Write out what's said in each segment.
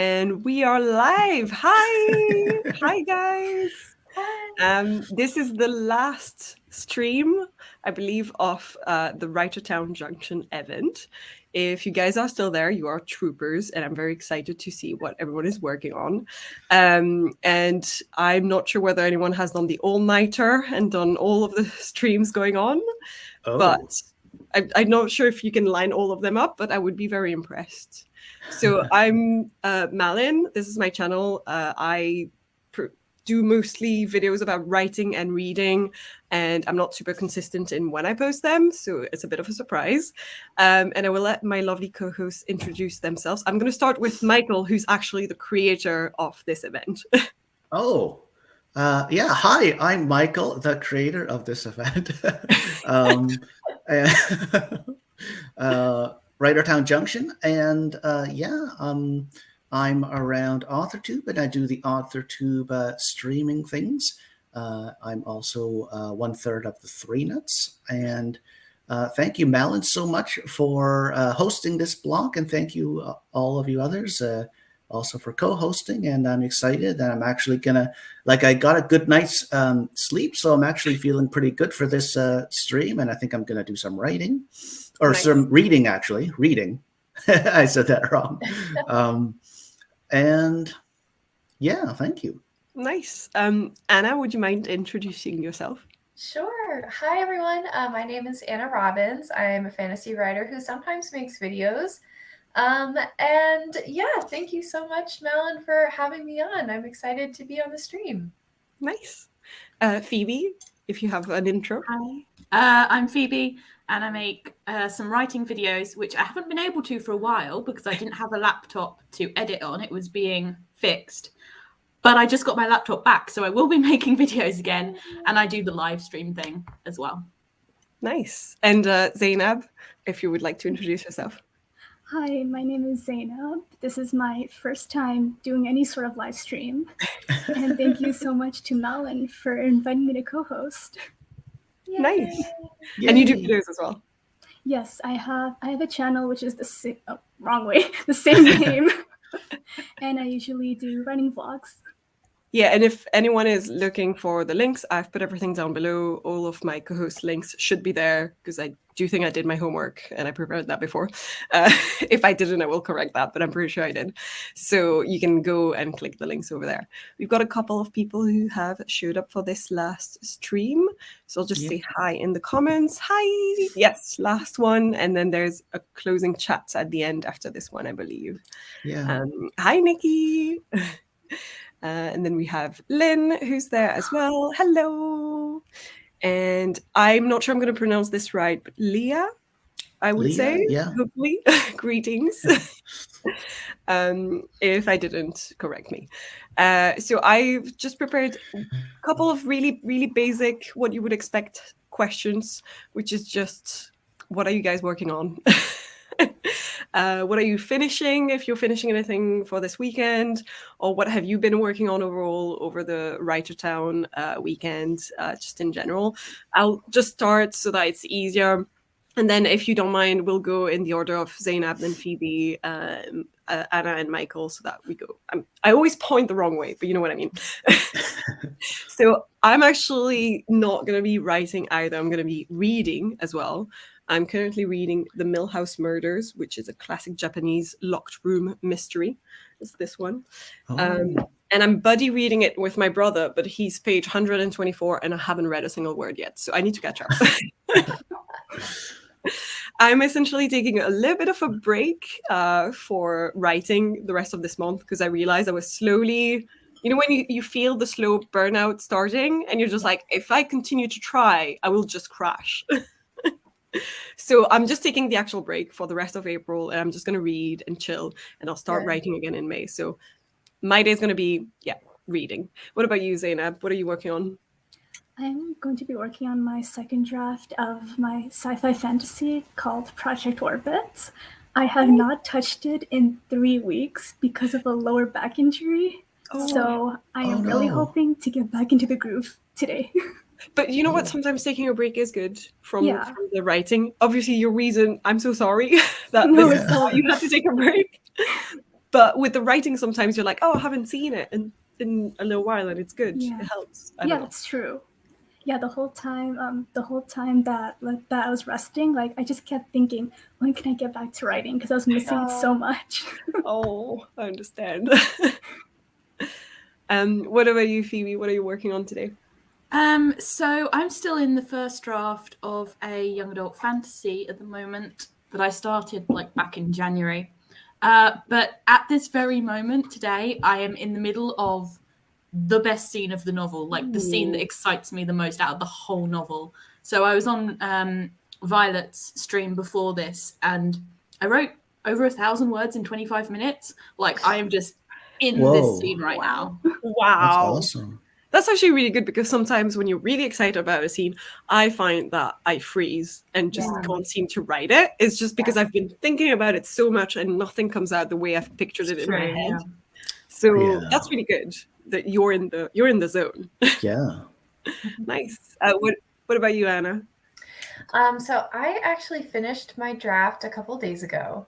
And we are live. Hi. Hi, guys. This is the last stream, I believe, of the Writertown Junction event. If you guys are still there, you are troopers, and I'm very excited to see what everyone is working on. And I'm not sure whether anyone has done the all-nighter and done all of the streams going on, but I'm not sure if you can line all of them up, but I would be very impressed. So I'm Malin. This is my channel. I do mostly videos about writing and reading, and I'm not super consistent in when I post them, so it's a bit of a surprise. And I will let my lovely co-hosts introduce themselves. I'm going to start with Michael, who's actually the creator of this event. Hi, I'm Michael, the creator of this event. Writertown Junction, and I'm around AuthorTube, and I do the AuthorTube streaming things. I'm also 1/3 of the Three Nuts, and thank you, Malin, so much for hosting this blog, and thank you all of you others also for co-hosting. And I'm excited, and I'm actually gonna, I got a good night's sleep, so I'm actually feeling pretty good for this stream, and I think I'm gonna do some writing. Or some reading, actually. Reading. I said that wrong. And yeah, thank you. Nice. Anna, would you mind introducing yourself? Sure. Hi, everyone. My name is Anna Robbins. I'm a fantasy writer who sometimes makes videos. And yeah, thank you so much, Malin, for having me on. I'm excited to be on the stream. Nice. Phoebe, if you have an intro. Hi. I'm Phoebe, and I make some writing videos, which I haven't been able to for a while because I didn't have a laptop to edit on. It was being fixed. But I just got my laptop back, so I will be making videos again, and I do the live stream thing as well. Nice. And Zainab, if you would like to introduce yourself. Hi, my name is Zainab. This is my first time doing any sort of live stream. And thank you so much to Malin for inviting me to co-host. Yay. Nice. Yay. And you do videos as well? Yes, I have a channel which is the same name. And I usually do writing vlogs. Yeah, and if anyone is looking for the links, I've put everything down below. All of my co-host links should be there because I do think I did my homework and I prepared that before. If I didn't, I will correct that, but I'm pretty sure I did. So you can go and click the links over there. We've got a couple of people who have showed up for this last stream. So I'll just say hi in the comments. Hi. Yes, last one. And then there's a closing chat at the end after this one, I believe. Yeah. Hi, Nikki. And then we have Lynn, who's there as well. Hello. And I'm not sure I'm going to pronounce this right, but Leah, I would say, hopefully. Greetings. If I didn't, correct me. So I've just prepared a couple of really, really basic, what you would expect questions, which is just, what are you guys working on? What are you finishing, if you're finishing anything for this weekend, or what have you been working on overall over the Writertown weekend, just in general? I'll just start so that it's easier. And then if you don't mind, we'll go in the order of Zainab, then Phoebe, Anna, and Michael, so that we go. I always point the wrong way, but you know what I mean. So I'm actually not going to be writing either. I'm going to be reading as well. I'm currently reading The Millhouse Murders, which is a classic Japanese locked room mystery. It's this one. And I'm buddy reading it with my brother, but he's page 124 and I haven't read a single word yet. So I need to catch up. I'm essentially taking a little bit of a break for writing the rest of this month because I realized I was slowly, you know, when you feel the slow burnout starting and you're just like, if I continue to try, I will just crash. So I'm just taking the actual break for the rest of April, and I'm just going to read and chill, and I'll start writing again in May. So my day is going to be, reading. What about you, Zainab? What are you working on? I'm going to be working on my second draft of my sci-fi fantasy called Project Orbit. I have not touched it in 3 weeks because of a lower back injury. So I am really hoping to get back into the groove today. But you know what? Sometimes taking a break is good from the writing. Obviously, your reason, I'm so sorry that you have to take a break. But with the writing, sometimes you're like, oh, I haven't seen it in a little while, and it's good. Yeah. It helps. Yeah, that's true. Yeah, the whole time that I was resting, like I just kept thinking, when can I get back to writing? Because I was missing it so much. Oh, I understand. What about you, Phoebe? What are you working on today? So I'm still in the first draft of a young adult fantasy at the moment that I started like back in January. But at this very moment today, I am in the middle of the best scene of the novel, like the scene that excites me the most out of the whole novel. So I was on Violet's stream before this, and I wrote over 1,000 words in 25 minutes. Like I am just in this scene right now. Wow. That's awesome. That's actually really good, because sometimes when you're really excited about a scene, I find that I freeze and just can't seem to write it. It's just because I've been thinking about it so much and nothing comes out the way I've pictured it in my head. Yeah. So that's really good that you're in the zone. Yeah. Nice. What about you, Anna? So I actually finished my draft a couple days ago.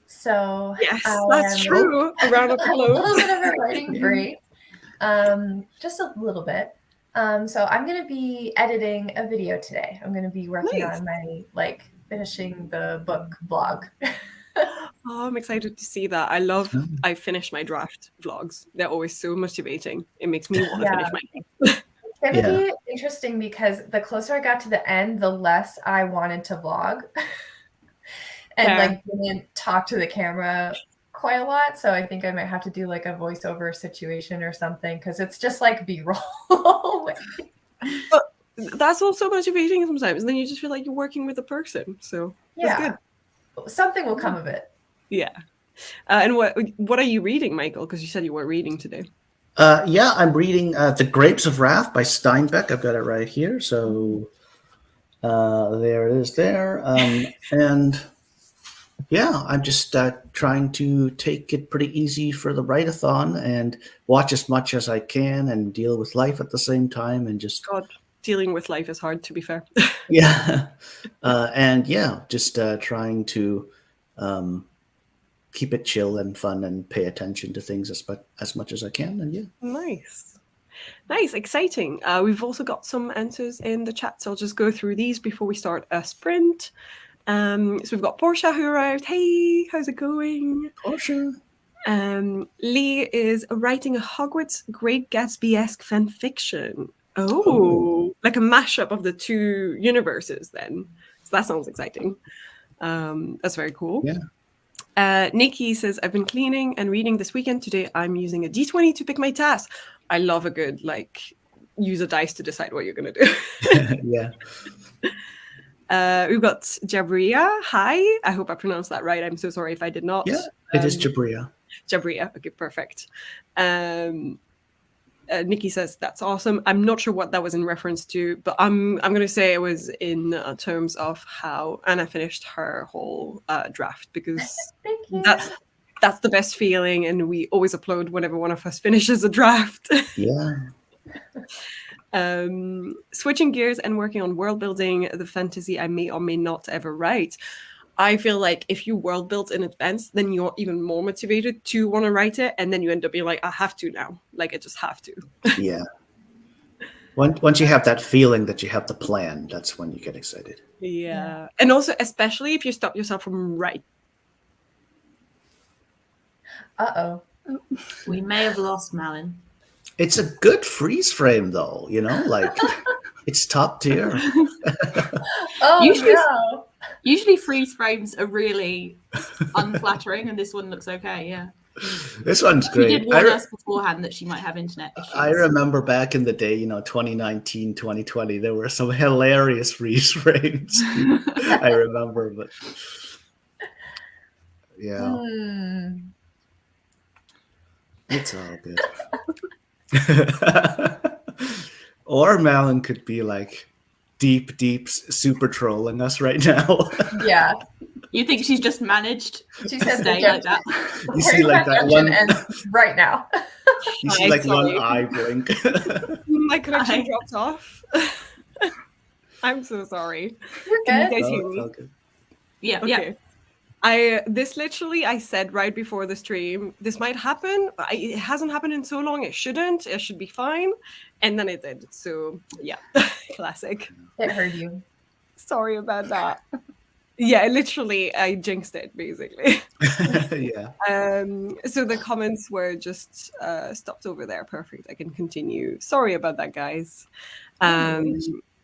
So Yes, that's true. A round of a applause. little bit of a writing break. Just a little bit. So I'm going to be editing a video today. I'm going to be working on my finishing the book vlog. Oh, I'm excited to see that. I finish my draft vlogs. They're always so motivating. It makes me want to finish my draft. It's going to be interesting because the closer I got to the end, the less I wanted to vlog. And didn't talk to the camera quite a lot. So I think I might have to do like a voiceover situation or something, because it's just like B-roll. But that's also motivating sometimes. And then you just feel like you're working with a person. So that's good. Something will come of it. Yeah. And what are you reading, Michael? Because you said you were reading today. I'm reading The Grapes of Wrath by Steinbeck. I've got it right here. So there it is there. And yeah, I'm just trying to take it pretty easy for the write-a-thon and watch as much as I can and deal with life at the same time, and just dealing with life is hard, to be fair. Just trying to keep it chill and fun and pay attention to things as much as I can. And Nice, exciting. We've also got some answers in the chat, so I'll just go through these before we start a sprint. So we've got Portia who arrived. Hey, how's it going? Portia. Lee is writing a Hogwarts Great Gatsby-esque fan fiction. Oh, like a mashup of the two universes then. So that sounds exciting. That's very cool. Yeah. Nikki says, I've been cleaning and reading this weekend. Today I'm using a D20 to pick my task. I love a good, use a dice to decide what you're going to do. Yeah. We've got Jabria. Hi. I hope I pronounced that right. I'm so sorry if I did not. Yeah, it is Jabria. Jabria. Okay, perfect. Nikki says, that's awesome. I'm not sure what that was in reference to, but I'm going to say it was in terms of how Anna finished her whole draft, because that's the best feeling, and we always applaud whenever one of us finishes a draft. Yeah. Switching gears and working on world building, the fantasy I may or may not ever write. I feel like if you world build in advance, then you're even more motivated to want to write it, and then you end up being like, I have to now. I just have to. Yeah. Once you have that feeling that you have the plan, that's when you get excited. Yeah. And also, especially if you stop yourself from writing. Uh-oh. We may have lost Malin. It's a good freeze frame, though, it's top tier. Usually freeze frames are really unflattering, and this one looks okay, yeah. This one's great. She did warn us beforehand that she might have internet issues. I remember back in the day, 2019, 2020, there were some hilarious freeze frames. I remember, but yeah. It's all good. Or Malin could be deep super trolling us right now. Yeah. You think she's just managed to stay like that? You see that one ends right now. You see one eye blink. My connection dropped off. I'm so sorry. You're Can good. you guys hear me? Okay. Yeah. Okay. This literally I said right before the stream, this might happen. It hasn't happened in so long. It shouldn't. It should be fine. And then it did. So yeah, classic. It hurt you. Sorry about that. Yeah, literally I jinxed it basically. Yeah. So the comments were just stopped over there. Perfect. I can continue. Sorry about that, guys.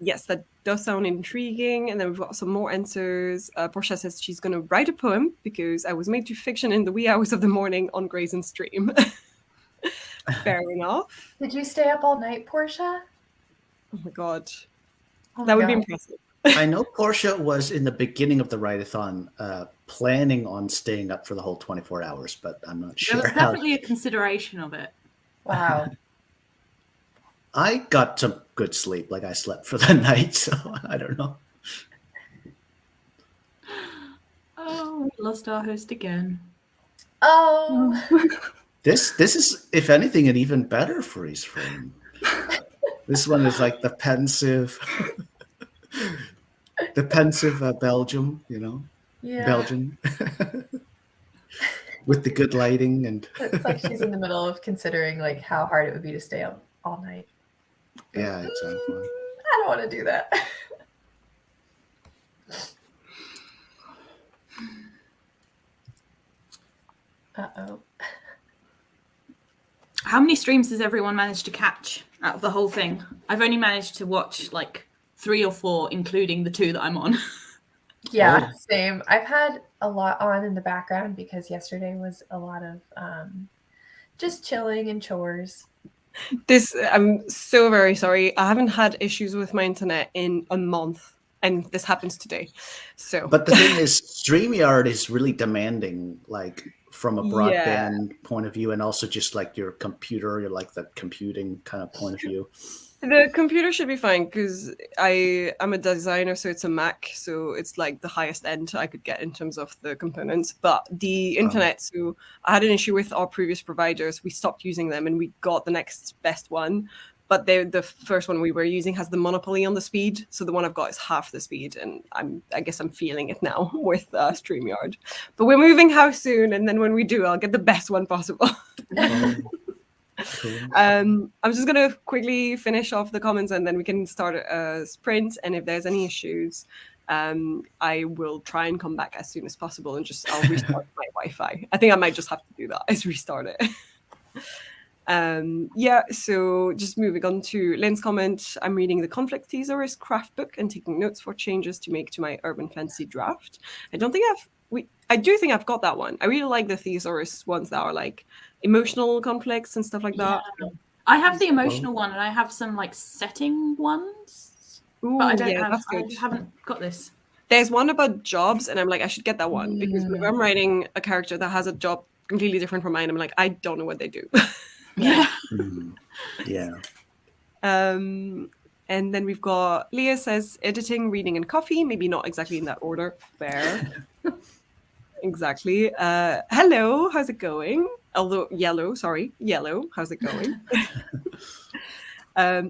Yes, that does sound intriguing. And then we've got some more answers. Portia says she's going to write a poem because I was made to fiction in the wee hours of the morning on Grayson stream. Fair enough. Did you stay up all night, Portia? Oh my god. Oh That my would be God. impressive. I know Portia was in the beginning of the write-a-thon planning on staying up for the whole 24 hours, but I'm not There sure was how. definitely a consideration of it. Wow. I got some good sleep, like I slept for the night, so I don't know. Oh, we lost our host again. Oh. This is, if anything, an even better freeze frame. This one is like the pensive Belgium, Yeah. Belgian, with the good lighting and It's like she's in the middle of considering like how hard it would be to stay up all night. yeah, it's fun. I don't want to do that. Uh-oh. How many streams has everyone managed to catch out of the whole thing? I've only managed to watch like 3 or 4, including the 2 that I'm on. Yeah, Oh. same. I've had a lot on in the background because yesterday was a lot of just chilling and chores. I'm so very sorry. I haven't had issues with my internet in a month, and this happens today. So, But the thing is, StreamYard is really demanding, like from a broadband point of view, and also just like your computer, like the computing kind of point of view. the computer should be fine because I'm a designer, so it's a Mac, so it's like the highest end I could get in terms of the components. But the internet, so I had an issue with our previous providers. We stopped using them, and we got the next best one. But the first one we were using has the monopoly on the speed, so the one I've got is half the speed, and I guess I'm feeling it now with StreamYard. But we're moving house soon, and then when we do, I'll get the best one possible. Cool. I'm just gonna quickly finish off the comments, and then we can start a sprint. And if there's any issues, I will try and come back as soon as possible, and I'll restart my Wi-Fi. I think I might just have to do that. Is restart it. So just moving on to Lynn's comment. I'm reading the Conflict Thesaurus craft book and taking notes for changes to make to my urban fantasy draft. I do think I've got that one. I really like the Thesaurus ones that are like emotional conflicts and stuff like that. I have the emotional one, and I have some like setting ones. Ooh, But I don't yeah, that's I good. haven't got this. There's one about jobs, and I'm like, I should get that one because if I'm writing a character that has a job completely different from mine, I'm like, I don't know what they do. Yeah. Yeah. And then we've got Leah says editing, reading, and coffee. Maybe not exactly in that order. Fair. Exactly. Hello, how's it going? Yellow, how's it going?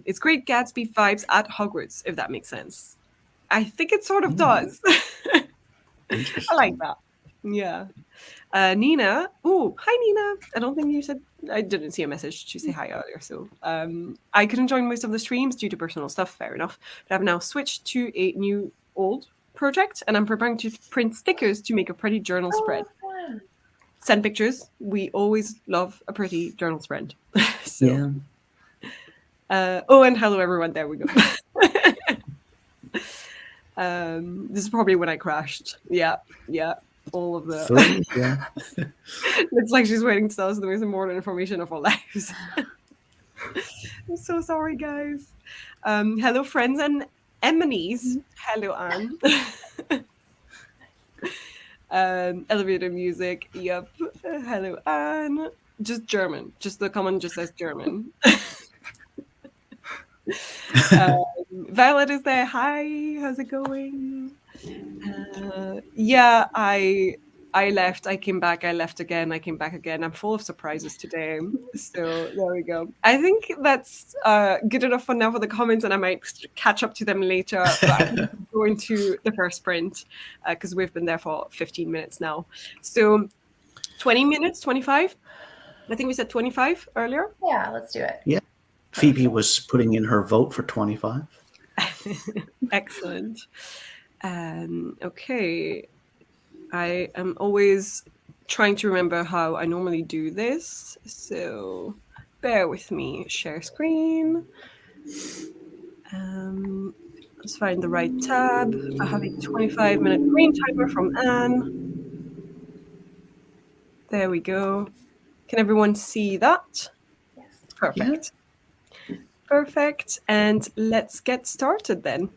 It's Great Gatsby vibes at Hogwarts, if that makes sense. I think it sort of does. I like that. Yeah. Nina. Oh, hi, Nina. I don't think you said... I didn't see a message to say hi earlier, so I couldn't join most of the streams due to personal stuff, fair enough. But I've now switched to a new old project, and I'm preparing to print stickers to make a pretty journal spread. Fun. Send pictures. We always love a pretty journal spread. So, and hello, everyone. There we go. This is probably when I crashed. Yeah. All of the... 3, yeah. It's like she's waiting to tell us the most important information of our lives. I'm so sorry, guys. Hello, friends and enemies. Hello, Anne. Elevator music. Yep. Hello, Anne. Just German. Just the comment just says German. Violet is there. Hi, how's it going? Yeah, I left, I came back, I left again, I came back again. I'm full of surprises today. So there we go. I think that's good enough for now for the comments, and I might catch up to them later. But I need to go into the first sprint because we've been there for 15 minutes now. So 20 minutes, 25? I think we said 25 earlier. Yeah, let's do it. Yeah. Phoebe was putting in her vote for 25. Excellent. Okay. I am always trying to remember how I normally do this. So bear with me. Share screen. Let's find the right tab. I have a 25-minute green timer from Anne. There we go. Can everyone see that? Yes. Perfect. Yeah. Perfect. And let's get started then.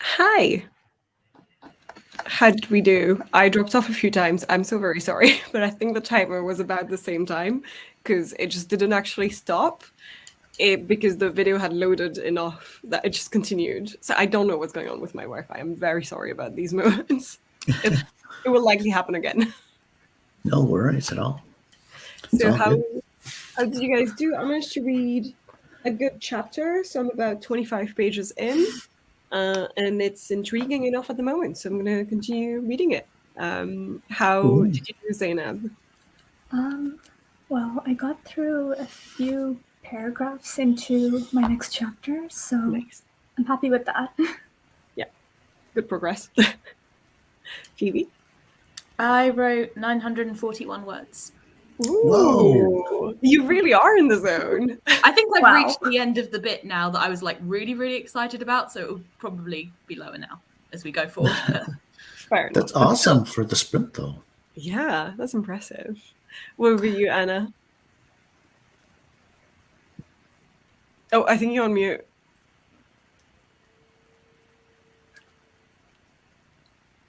Hi. How did we do? I dropped off a few times. I'm so very sorry, but I think the timer was about the same time because it just didn't actually stop. Because the video had loaded enough that it just continued. So I don't know what's going on with my Wi-Fi. I'm very sorry about these moments. It will likely happen again. No worries at all. It's So all how good. did you guys do? I managed to read a good chapter, so I'm about 25 pages in, and it's intriguing enough at the moment. So I'm going to continue reading it. How Ooh. did you do, Zainab? Well, I got through a few paragraphs into my next chapter, so Nice. I'm happy with that. Yeah, good progress. Phoebe? I wrote 941 words. Ooh, Whoa. you really are in the zone. I think I've Wow. reached the end of the bit now that I was like really, really excited about, so it will probably be lower now as we go forward. Fair enough. That's awesome for the sprint, though. Yeah, that's impressive. What about you, Anna? Oh, I think you're on mute.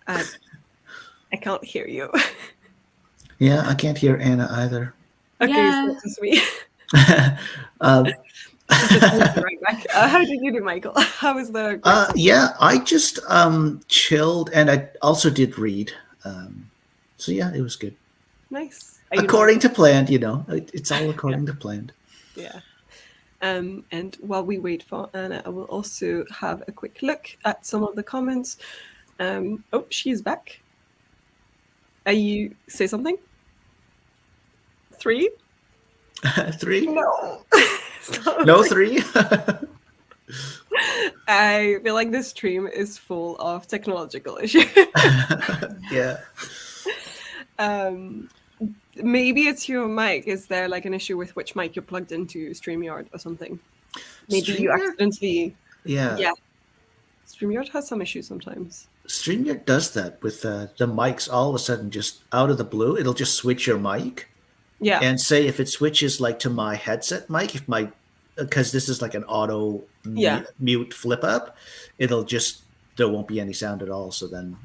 I can't hear you. Yeah, I can't hear Anna either. Okay, Yeah. so that's me. Right back. How did you do, Michael? How was the? Yeah, I just chilled, and I also did read. So yeah, it was good. Nice. Are you According to plan, it's all according to plan. Yeah. And while we wait for Anna, I will also have a quick look at some of the comments. Oh, she's back. Are you say something? 3? 3? No. No 3? I feel like this stream is full of technological issues. Yeah. Maybe it's your mic. Is there like an issue with which mic you're plugged into, StreamYard or something? Maybe you StreamYard? accidentally. Yeah. StreamYard has some issues sometimes. StreamYard does that with the mics. All of a sudden, just out of the blue, it'll just switch your mic. Yeah. And say if it switches like to my headset mic, because this is like an auto mute flip up, there won't be any sound at all. So then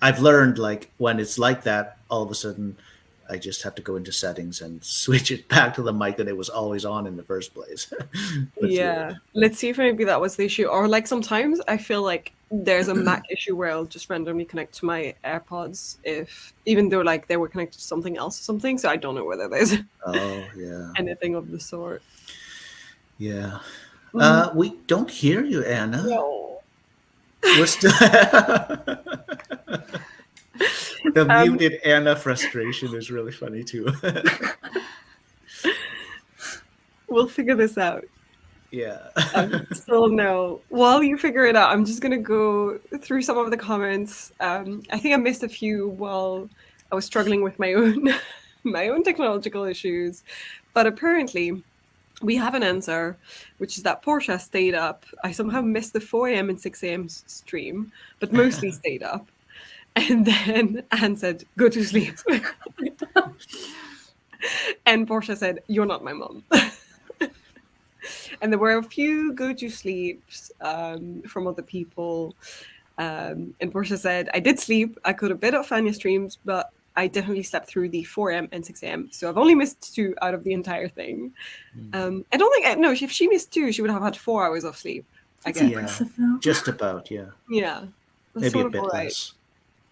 I've learned like when it's like that, all of a sudden I just have to go into settings and switch it back to the mic that it was always on in the first place. Yeah. Let's see if maybe that was the issue. Or like sometimes I feel like there's a Mac issue where I'll just randomly connect to my AirPods even though like they were connected to something else or something. So I don't know whether there's anything of the sort. Yeah. We don't hear you, Anna. No. We're still the muted Anna frustration is really funny too. We'll figure this out. Yeah. Still no. While you figure it out, I'm just gonna go through some of the comments. I think I missed a few while I was struggling with my own technological issues, but apparently we have an answer, which is that Portia stayed up. I somehow missed the 4 a.m. and 6 a.m. stream, but mostly stayed up. And then Anne said, "Go to sleep." And Portia said, "You're not my mom." And there were a few go to sleeps from other people. And Portia said, "I did sleep. I could have bit off Anya's streams, but I definitely slept through the 4 a.m. and 6 a.m. So I've only missed 2 out of the entire thing." I don't think, no, if she missed 2, she would have had 4 hours of sleep, I guess. Yeah, just about, yeah. Yeah. Maybe a bit less.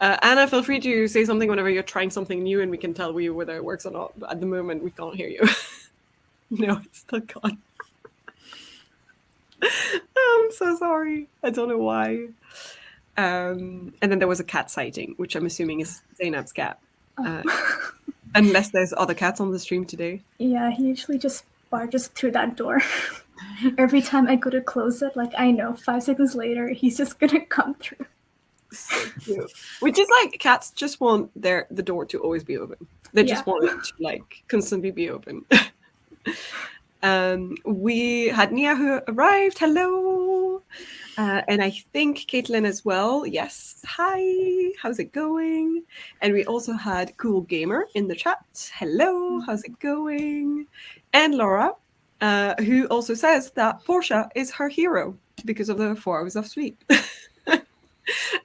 Anna, feel free to say something whenever you're trying something new and we can tell you whether it works or not. But at the moment, we can't hear you. No, it's still gone. I'm so sorry. I don't know why. And then there was a cat sighting, which I'm assuming is Zainab's cat. Unless there's other cats on the stream today. Yeah, he usually just barges through that door. Every time I go to close it, like I know 5 seconds later, he's just gonna come through. So cute. Which is like cats just want the door to always be open. They just want it to like constantly be open. We had Nia who arrived. Hello. And I think Caitlin as well. Yes. Hi. How's it going? And we also had Cool Gamer in the chat. Hello. How's it going? And Laura, who also says that Portia is her hero because of the 4 hours of sleep.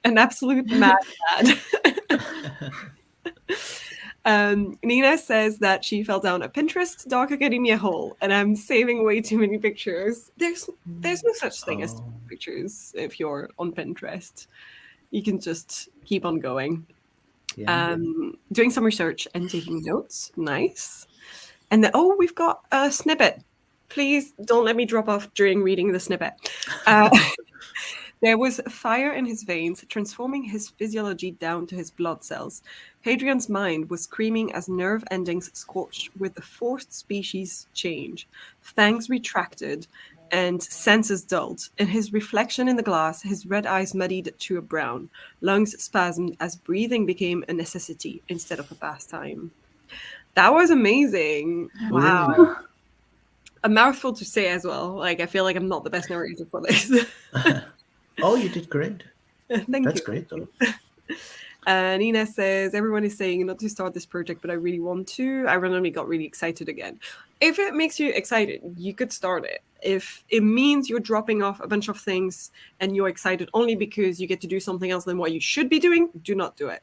An absolute mad. Nina says that she fell down a Pinterest Dark Academia hole, and I'm saving way too many pictures. There's no such thing as pictures if you're on Pinterest. You can just keep on going. Yeah. Doing some research and taking notes. Nice. And then, we've got a snippet. Please don't let me drop off during reading the snippet. There was fire in his veins, transforming his physiology down to his blood cells. Hadrian's mind was screaming as nerve endings scorched with the forced species change. Fangs retracted and senses dulled. In his reflection in the glass, his red eyes muddied to a brown. Lungs spasmed as breathing became a necessity instead of a pastime. That was amazing. Wow. Ooh. A mouthful to say as well. Like, I feel like I'm not the best narrator for this. Oh, you did great. Thank That's you. great, though. Nina says, everyone is saying not to start this project, but I really want to. I randomly got really excited again. If it makes you excited, you could start it. If it means you're dropping off a bunch of things and you're excited only because you get to do something else than what you should be doing, do not do it.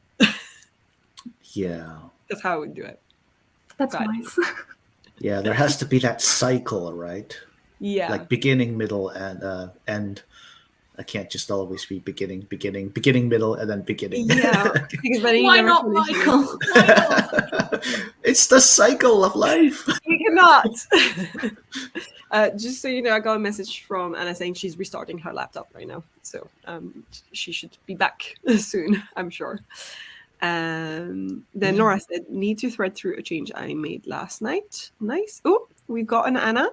Yeah. That's how I would do it. That's Right. nice. Yeah, there has to be that cycle, right? Yeah. Like beginning, middle, and end. I can't just always be beginning, middle, and then beginning. Yeah. Because then you Why never not, finish it. Michael? Why not? It's the cycle of life. You cannot. Just so you know, I got a message from Anna saying she's restarting her laptop right now. So she should be back soon, I'm sure. Then Laura said, need to thread through a change I made last night. Nice. Oh, we've got an Anna.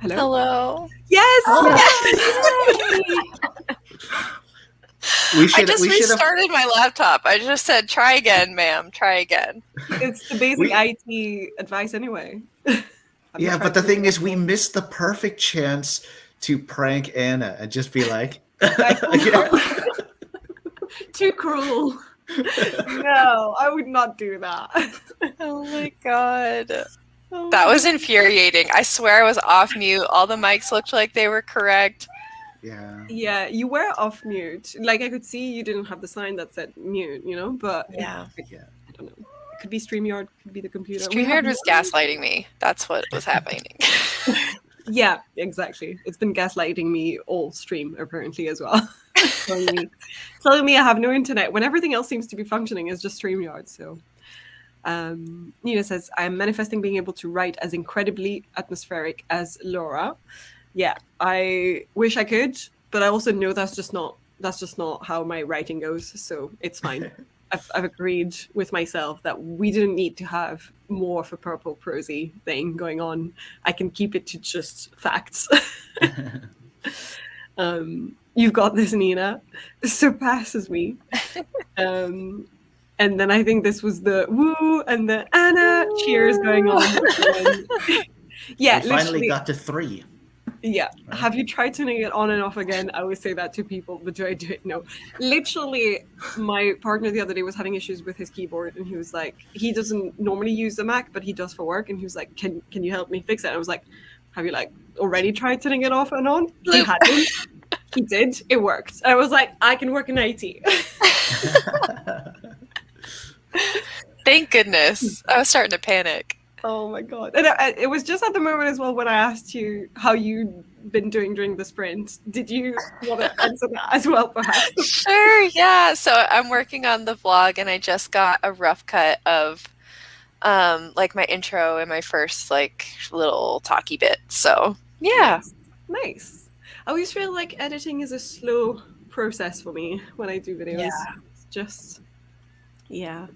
Hello. Hello. Yes. We I should just have. restarted my laptop. I just said, try again, ma'am. Try again. It's the basic IT advice anyway. Yeah, but the thing is, we missed the perfect chance to prank Anna and just be like, Too cruel. No, I would not do that. Oh my god. That was infuriating. I swear I was off mute. All the mics looked like they were correct. yeah. Yeah, you were off mute. Like, I could see you didn't have the sign that said mute, you know? But Yeah. Yeah. I don't know. It could be StreamYard, could be the computer. StreamYard was gaslighting me. That's what was happening. Yeah, exactly. It's been gaslighting me all stream, apparently, as well. telling me I have no internet when everything else seems to be functioning is just StreamYard. So Nina says, I'm manifesting being able to write as incredibly atmospheric as Laura. Yeah, I wish I could, but I also know that's just not how my writing goes, so it's fine. I've agreed with myself that we didn't need to have more of a purple prosy thing going on. I can keep it to just facts. You've got this, Nina. Surpasses me. And then I think this was the woo and the Anna cheers going on. Yeah, We finally got to 3. Yeah. Right. Have you tried turning it on and off again? I always say that to people, but do I do it? No. Literally, my partner the other day was having issues with his keyboard, and he was like, he doesn't normally use a Mac, but he does for work, and he was like, can you help me fix it? And I was like, have you like already tried turning it off and on? He hadn't. He did. It worked. I was like, I can work in IT. Thank goodness. I was starting to panic. Oh my god. And it was just at the moment as well when I asked you how you'd been doing during the sprint. Did you want to answer that as well, perhaps? Sure, yeah. So I'm working on the vlog, and I just got a rough cut of like my intro and my first like little talky bit. So yeah. Nice. I always feel like editing is a slow process for me when I do videos. Yeah. It's just, yeah.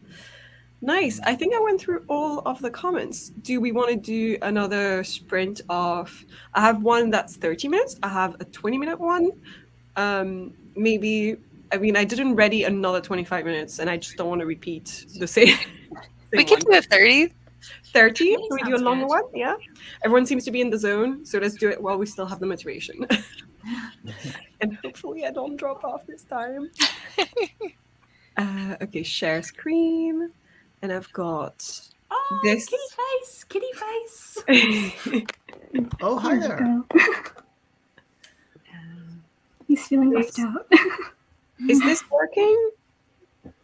Nice. I think I went through all of the comments. Do we want to do another sprint of... I have one that's 30 minutes. I have a 20-minute one. Maybe... I mean, I didn't ready another 25 minutes, and I just don't want to repeat the same We can do a 30. 30? Can we do a Sounds longer good. one? Yeah. Everyone seems to be in the zone, so let's do it while we still have the motivation. And hopefully I don't drop off this time. Okay, share screen. And I've got Oh, this. kitty face. Oh, hi There there. we go. He's feeling left out. Is this working?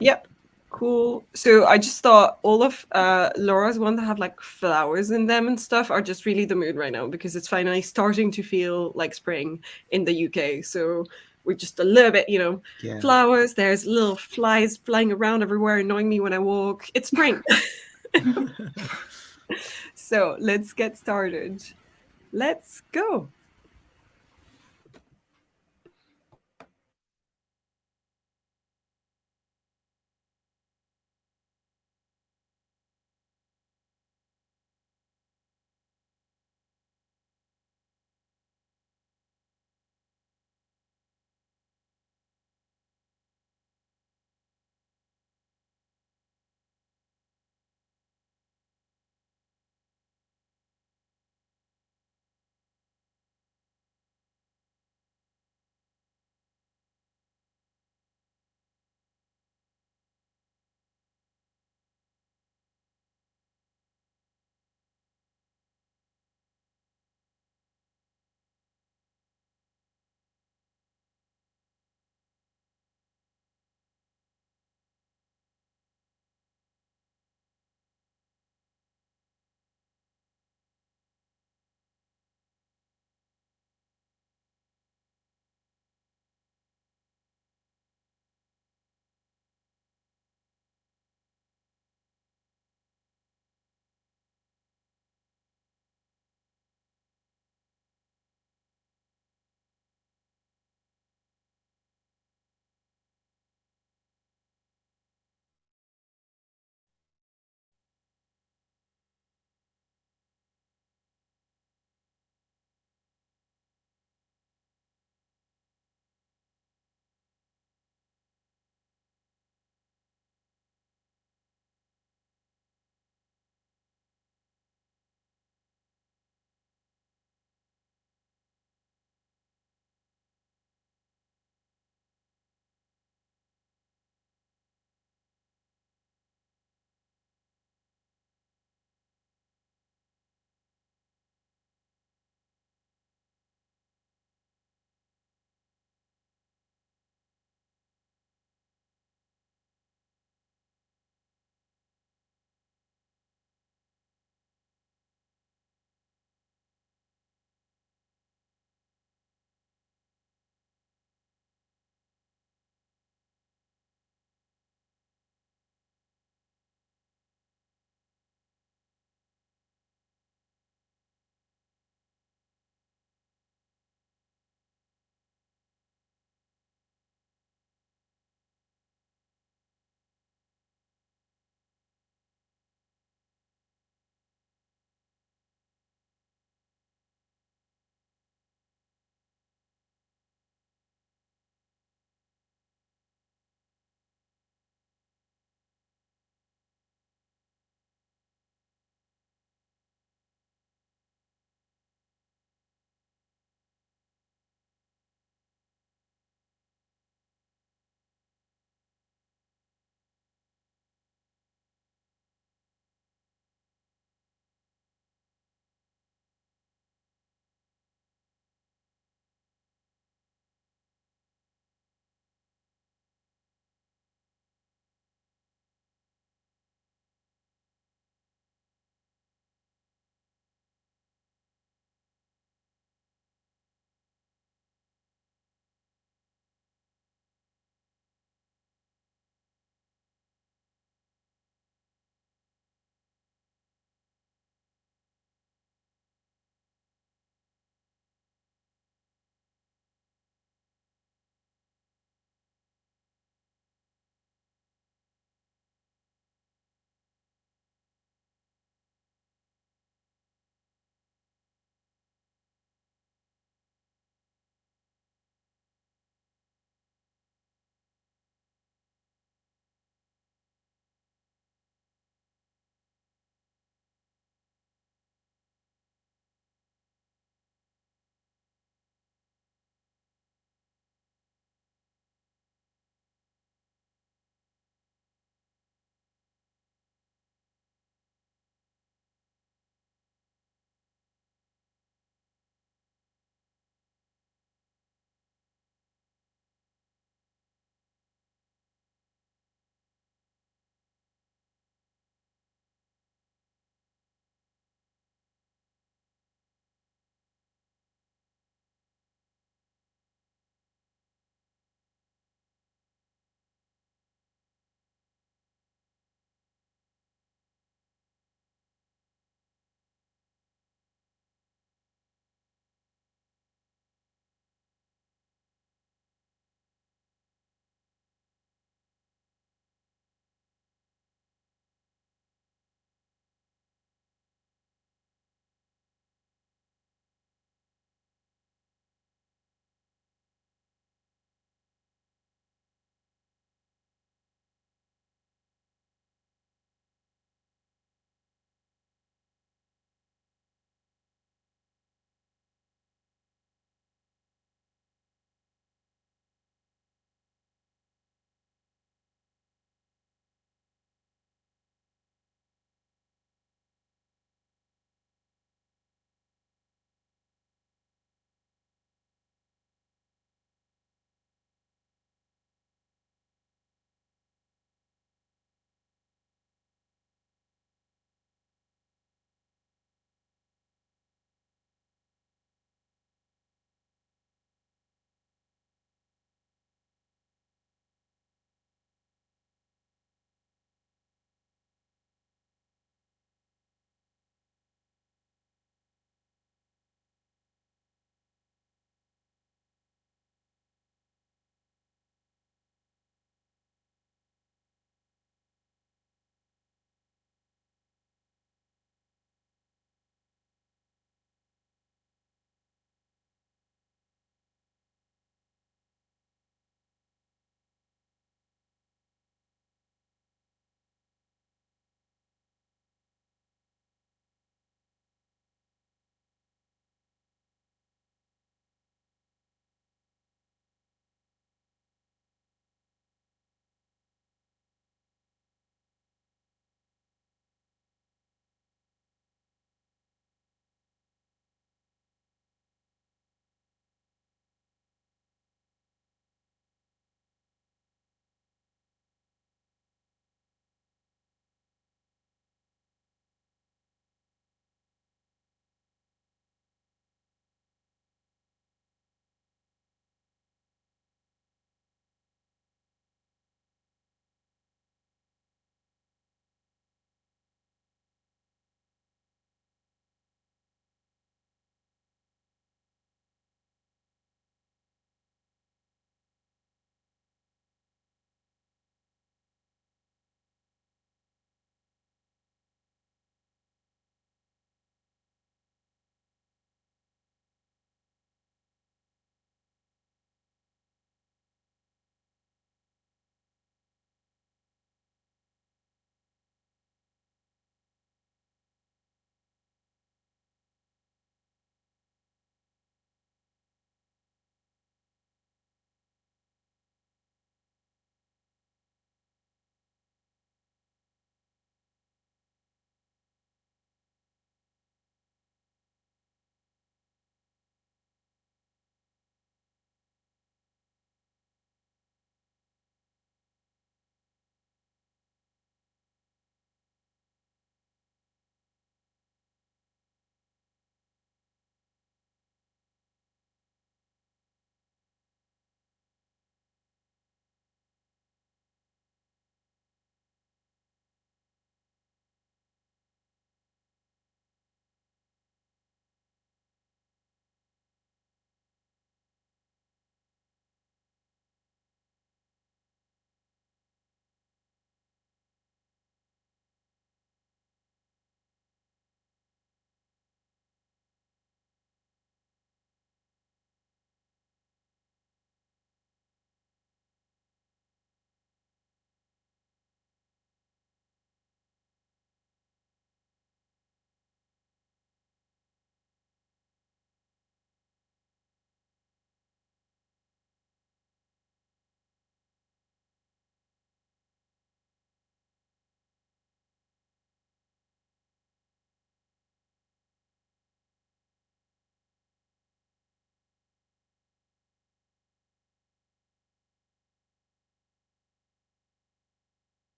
Yep. Cool. So I just thought all of Laura's one that have like flowers in them and stuff are just really the mood right now because it's finally starting to feel like spring in the UK. So we're just a little bit, Yeah. flowers. There's little flies flying around everywhere, annoying me when I walk. It's spring. So let's get started. Let's go.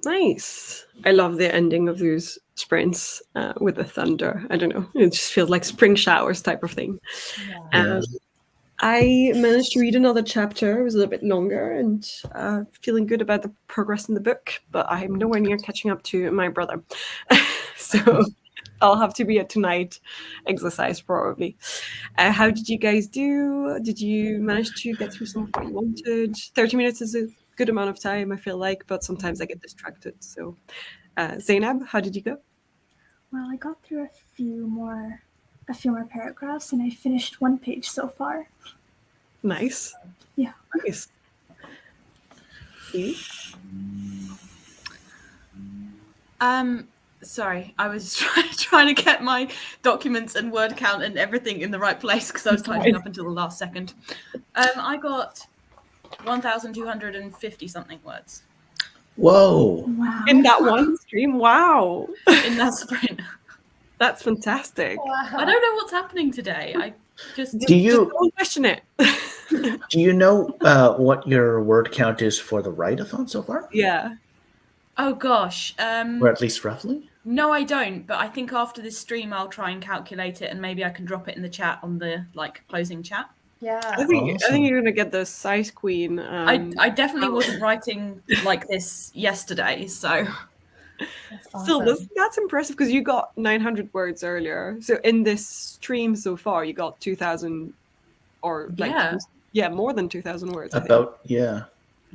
Nice. I love the ending of those sprints with the thunder. I don't know. It just feels like spring showers type of thing. Yeah. I managed to read another chapter. It was a little bit longer and feeling good about the progress in the book, but I'm nowhere near catching up to my brother. So I'll have to be a tonight exercise probably. How did you guys do? Did you manage to get through some of what you wanted? 30 minutes is a good amount of time, I feel like, but sometimes I get distracted. So Zainab, how did you go? Well, I got through a few more paragraphs, and I finished one page so far. Nice. Yeah. Nice. See? Sorry, I was trying to get my documents and word count and everything in the right place because I was typing up until the last second. I got 1,250 something words. Whoa. Wow. In that one stream? Wow. In that sprint. That's fantastic. Wow. I don't know what's happening today. I just Just don't question it. Do you know what your word count is for the write-a-thon so far? Yeah. Oh gosh. Or at least roughly? No, I don't. But I think after this stream, I'll try and calculate it, and maybe I can drop it in the chat on the closing chat. Yeah. I think Awesome. you're gonna get the size queen. I definitely wasn't writing like this yesterday, so That's Still, awesome. that's impressive because you got 900 words earlier. So in this stream so far, you got 2,000 or yeah, more than 2,000 words. I think. About, yeah,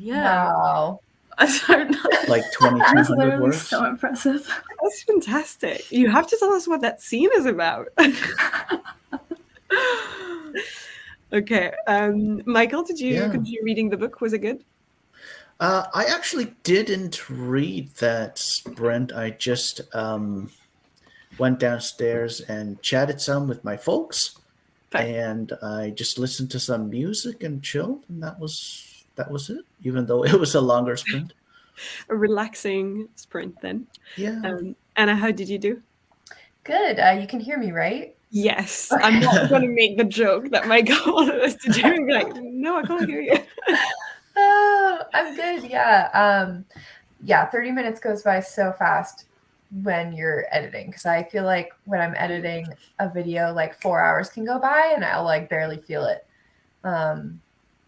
Wow. I don't know. like That's 2,200 literally words. so impressive. That's fantastic. You have to tell us what that scene is about. Okay, Michael, did you continue reading the book? Was it good? I actually didn't read that sprint. I just went downstairs and chatted some with my folks, and I just listened to some music and chilled, and that was it. Even though it was a longer sprint, A relaxing sprint, then. yeah. Anna, how did you do? Good. You can hear me, right? Yes, I'm not going to make the joke that Michael wanted us to do. And be like, no, I can't hear you. I'm good. Yeah. 30 minutes goes by so fast when you're editing, because I feel like when I'm editing a video, like 4 hours can go by and I'll like barely feel it.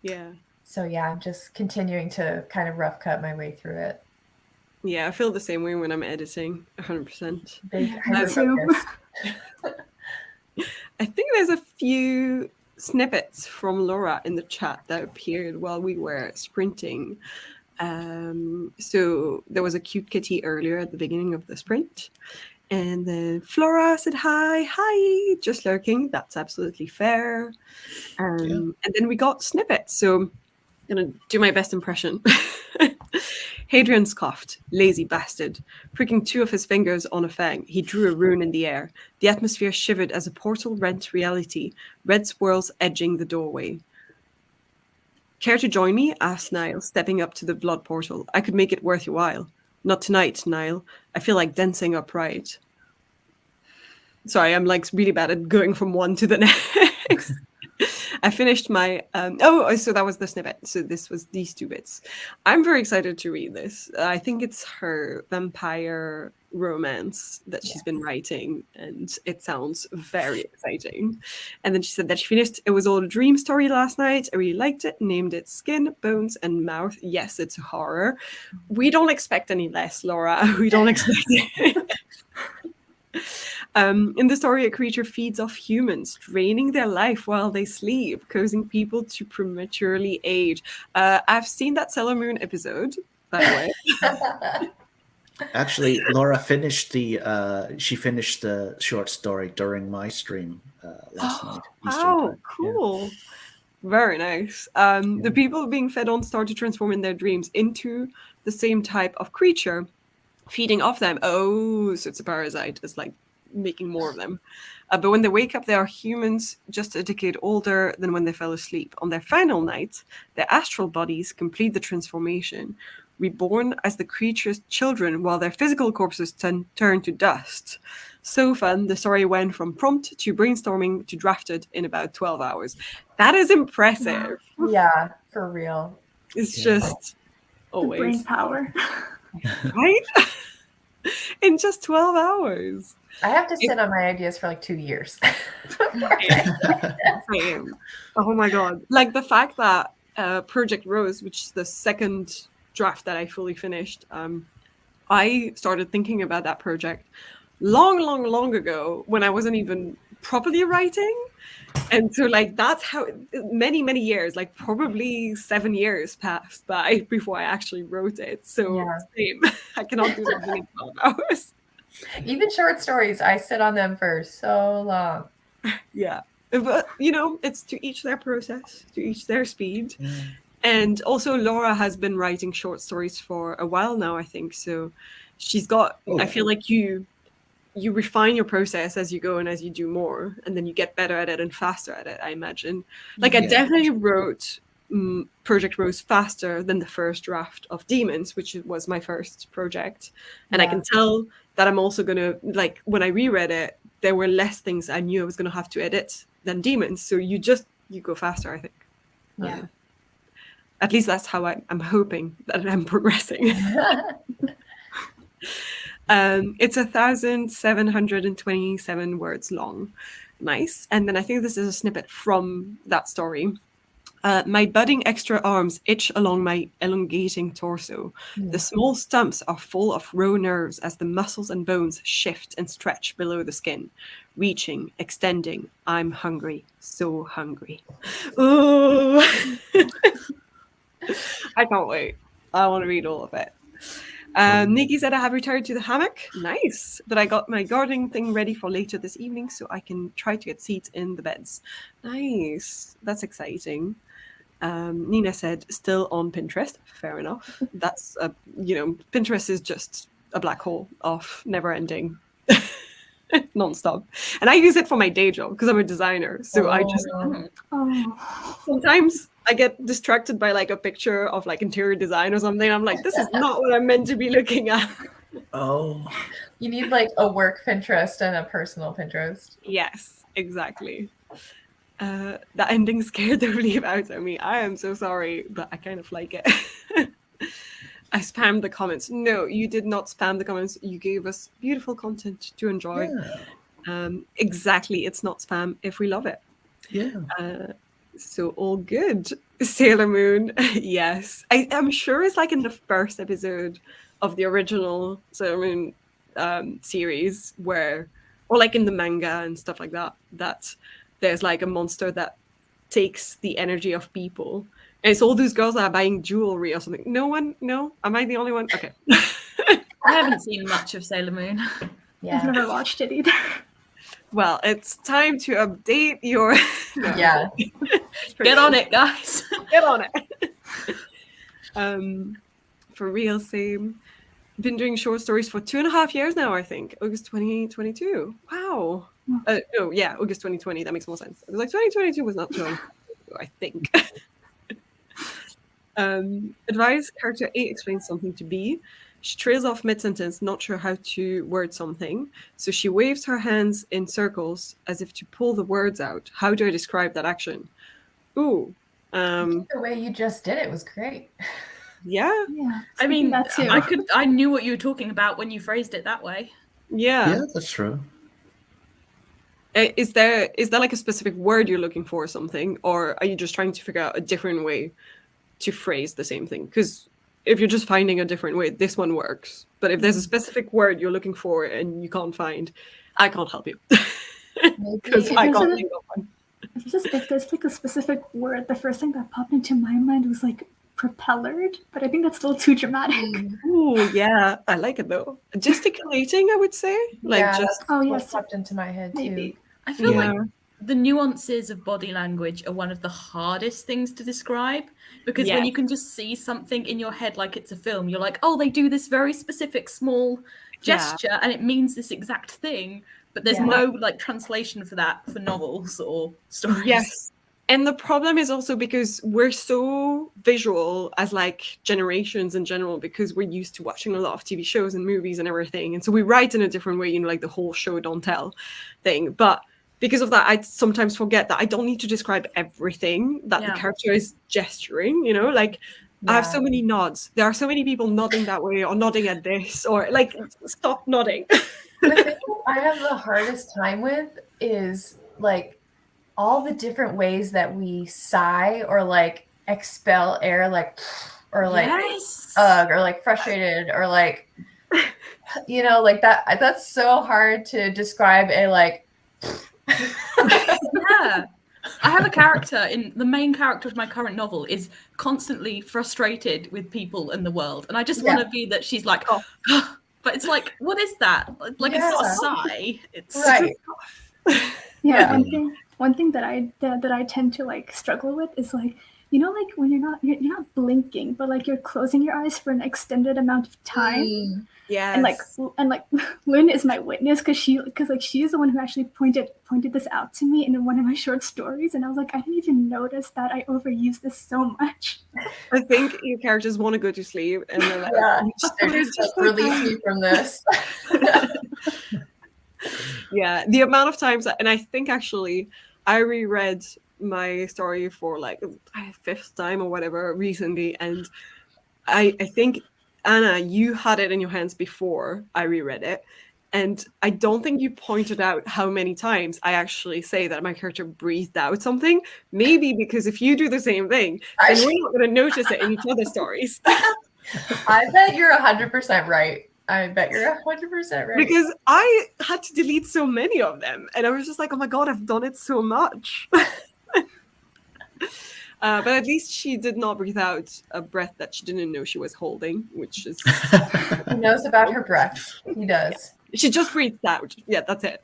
Yeah. So yeah, I'm just continuing to kind of rough cut my way through it. Yeah, I feel the same way when I'm editing, 100%. Big Me hyper-focus. I think there's a few snippets from Laura in the chat that appeared while we were sprinting. So there was a cute kitty earlier at the beginning of the sprint. And then Flora said, hi, just lurking. That's absolutely fair. And then we got snippets. So I'm going to do my best impression. Hadrian scoffed, lazy bastard. Pricking two of his fingers on a fang, he drew a rune in the air. The atmosphere shivered as a portal rent reality, red swirls edging the doorway. Care to join me? Asked Niall, stepping up to the blood portal. I could make it worth your while. Not tonight, Niall. I feel like dancing upright. Sorry, I'm like really bad at going from one to the next. I finished my so that was the snippet. So this was these two bits. I'm very excited to read this. I think it's her vampire romance that she's been writing, and it sounds very exciting. And then she said that she finished It Was All a Dream story last night. I really liked it, named it Skin, Bones and Mouth. Yes, it's a horror. We don't expect any less, Laura. We don't expect it. In the story, a creature feeds off humans, draining their life while they sleep, causing people to prematurely age. I've seen that Sailor Moon episode, by the way. Actually, Laura finished the short story during my stream last night. Oh, cool. Yeah. Very nice. The people being fed on start to transform in their dreams into the same type of creature, feeding off them. Oh, so it's a parasite. It's like making more of them. But when they wake up, they are humans just a decade older than when they fell asleep. On their final night, their astral bodies complete the transformation, reborn as the creature's children while their physical corpses turn to dust. So fun, the story went from prompt to brainstorming to drafted in about 12 hours. That is impressive. Yeah, for real. It's just always. The brain power. right? In just 12 hours. I have to sit on my ideas for like 2 years. Same. Oh my god. Like the fact that Project Rose, which is the second draft that I fully finished, I started thinking about that project long ago when I wasn't even properly writing. And so like that's how many years, like probably 7 years passed by before I actually wrote it. So Yeah. same. I cannot do something in 12 hours. Even short stories, I sit on them for so long. Yeah. But you know, it's to each their process, to each their speed. And also Laura has been writing short stories for a while now, I think. So she's got I feel like you refine your process as you go and as you do more, and then you get better at it and faster at it, I imagine. Like I definitely wrote Project Rose faster than the first draft of Demons, which was my first project. And I can tell that I'm also going to, like, when I reread it, there were less things I knew I was going to have to edit than Demons. So you go faster, I think. Yeah. At least that's how I'm hoping that I'm progressing. It's 1,727 words long. Nice. And then I think this is a snippet from that story. My budding extra arms itch along my elongating torso. The small stumps are full of raw nerves as the muscles and bones shift and stretch below the skin. Reaching, extending. I'm hungry. So hungry. Oh, I can't wait. I want to read all of it. Nikki said I have retired to the hammock. Nice. But I got my gardening thing ready for later this evening so I can try to get seats in the beds. Nice. That's exciting. Nina said still on Pinterest. Fair enough. That's, Pinterest is just a black hole of never ending. Non-stop. And I use it for my day job because I'm a designer. So I just sometimes I get distracted by like a picture of like interior design or something. I'm like, this is not what I'm meant to be looking at. Oh. You need like a work Pinterest and a personal Pinterest. Yes, exactly. That ending scared the relief out of me. I am so sorry, but I kind of like it. I spammed the comments. No, you did not spam the comments. You gave us beautiful content to enjoy. Yeah. Exactly. It's not spam if we love it. Yeah. So all good. Sailor Moon. Yes. I'm sure it's like in the first episode of the original Sailor Moon series or like in the manga and stuff like that, that there's like a monster that takes the energy of people. And it's all those girls that are buying jewelry or something. No one? No? Am I the only one? Okay. I haven't seen much of Sailor Moon. Yeah. I've never watched it either. Well, it's time to update your... Yeah. Get on it, guys. Get on it. For real, same. Been doing short stories for 2.5 years now, I think. August 2022. Wow. August 2020. That makes more sense. It was like 2022 was not too long ago, I think. Advice, character A explains something to B. She trails off mid-sentence, not sure how to word something. So she waves her hands in circles as if to pull the words out. How do I describe that action? Ooh. The way you just did it was great. Yeah. I mean, that too. I knew what you were talking about when you phrased it that way. Yeah. Yeah, that's true. Is there like a specific word you're looking for or something? Or are you just trying to figure out a different way to phrase the same thing? Because if you're just finding a different way, this one works. But if there's a specific word you're looking for and you can't find, I can't help you. Because I can't think of one. If there's like a specific word, the first thing that popped into my mind was like propellered, but I think that's a little too dramatic. Ooh, yeah. I like it though. Gesticulating, I would say. Like yeah, just that's what popped into my head too. Maybe. I feel like the nuances of body language are one of the hardest things to describe, because when you can just see something in your head like it's a film, you're like, oh, they do this very specific small gesture and it means this exact thing, but there's no like translation for that for novels or stories. Yes. And the problem is also because we're so visual as like generations in general, because we're used to watching a lot of TV shows and movies and everything. And so we write in a different way, like the whole show don't tell thing. But because of that, I sometimes forget that I don't need to describe everything that the character is gesturing, like I have so many nods. There are so many people nodding that way or nodding at this or like stop nodding. The thing I have the hardest time with is like all the different ways that we sigh or like expel air, like or like or like frustrated or like like that. That's so hard to describe a like. Yeah. I have a character the main character of my current novel is constantly frustrated with people in the world. And I just want to be that she's like, but it's like, what is that? Like it's not a sigh. It's right. Yeah. One thing that I tend to like struggle with is like, like when you're not blinking, but like you're closing your eyes for an extended amount of time. Yeah. And like Lynn is my witness because she is the one who actually pointed this out to me in one of my short stories, and I was like, I didn't even notice that I overuse this so much. I think your characters want to go to sleep and they're like, they're just like, release me from this. Yeah, the amount of times and I think actually I reread my story for like fifth time or whatever recently, and I think Anna, you had it in your hands before I reread it, and I don't think you pointed out how many times I actually say that my character breathed out something. Maybe because if you do the same thing, then we're not going to notice it in each other's stories. I bet you're 100% right. I bet you're 100% right. Because I had to delete so many of them, and I was just like, oh my god, I've done it so much. But at least she did not breathe out a breath that she didn't know she was holding, which is... He knows about her breath. He does. Yeah. She just breathed out. Yeah, that's it.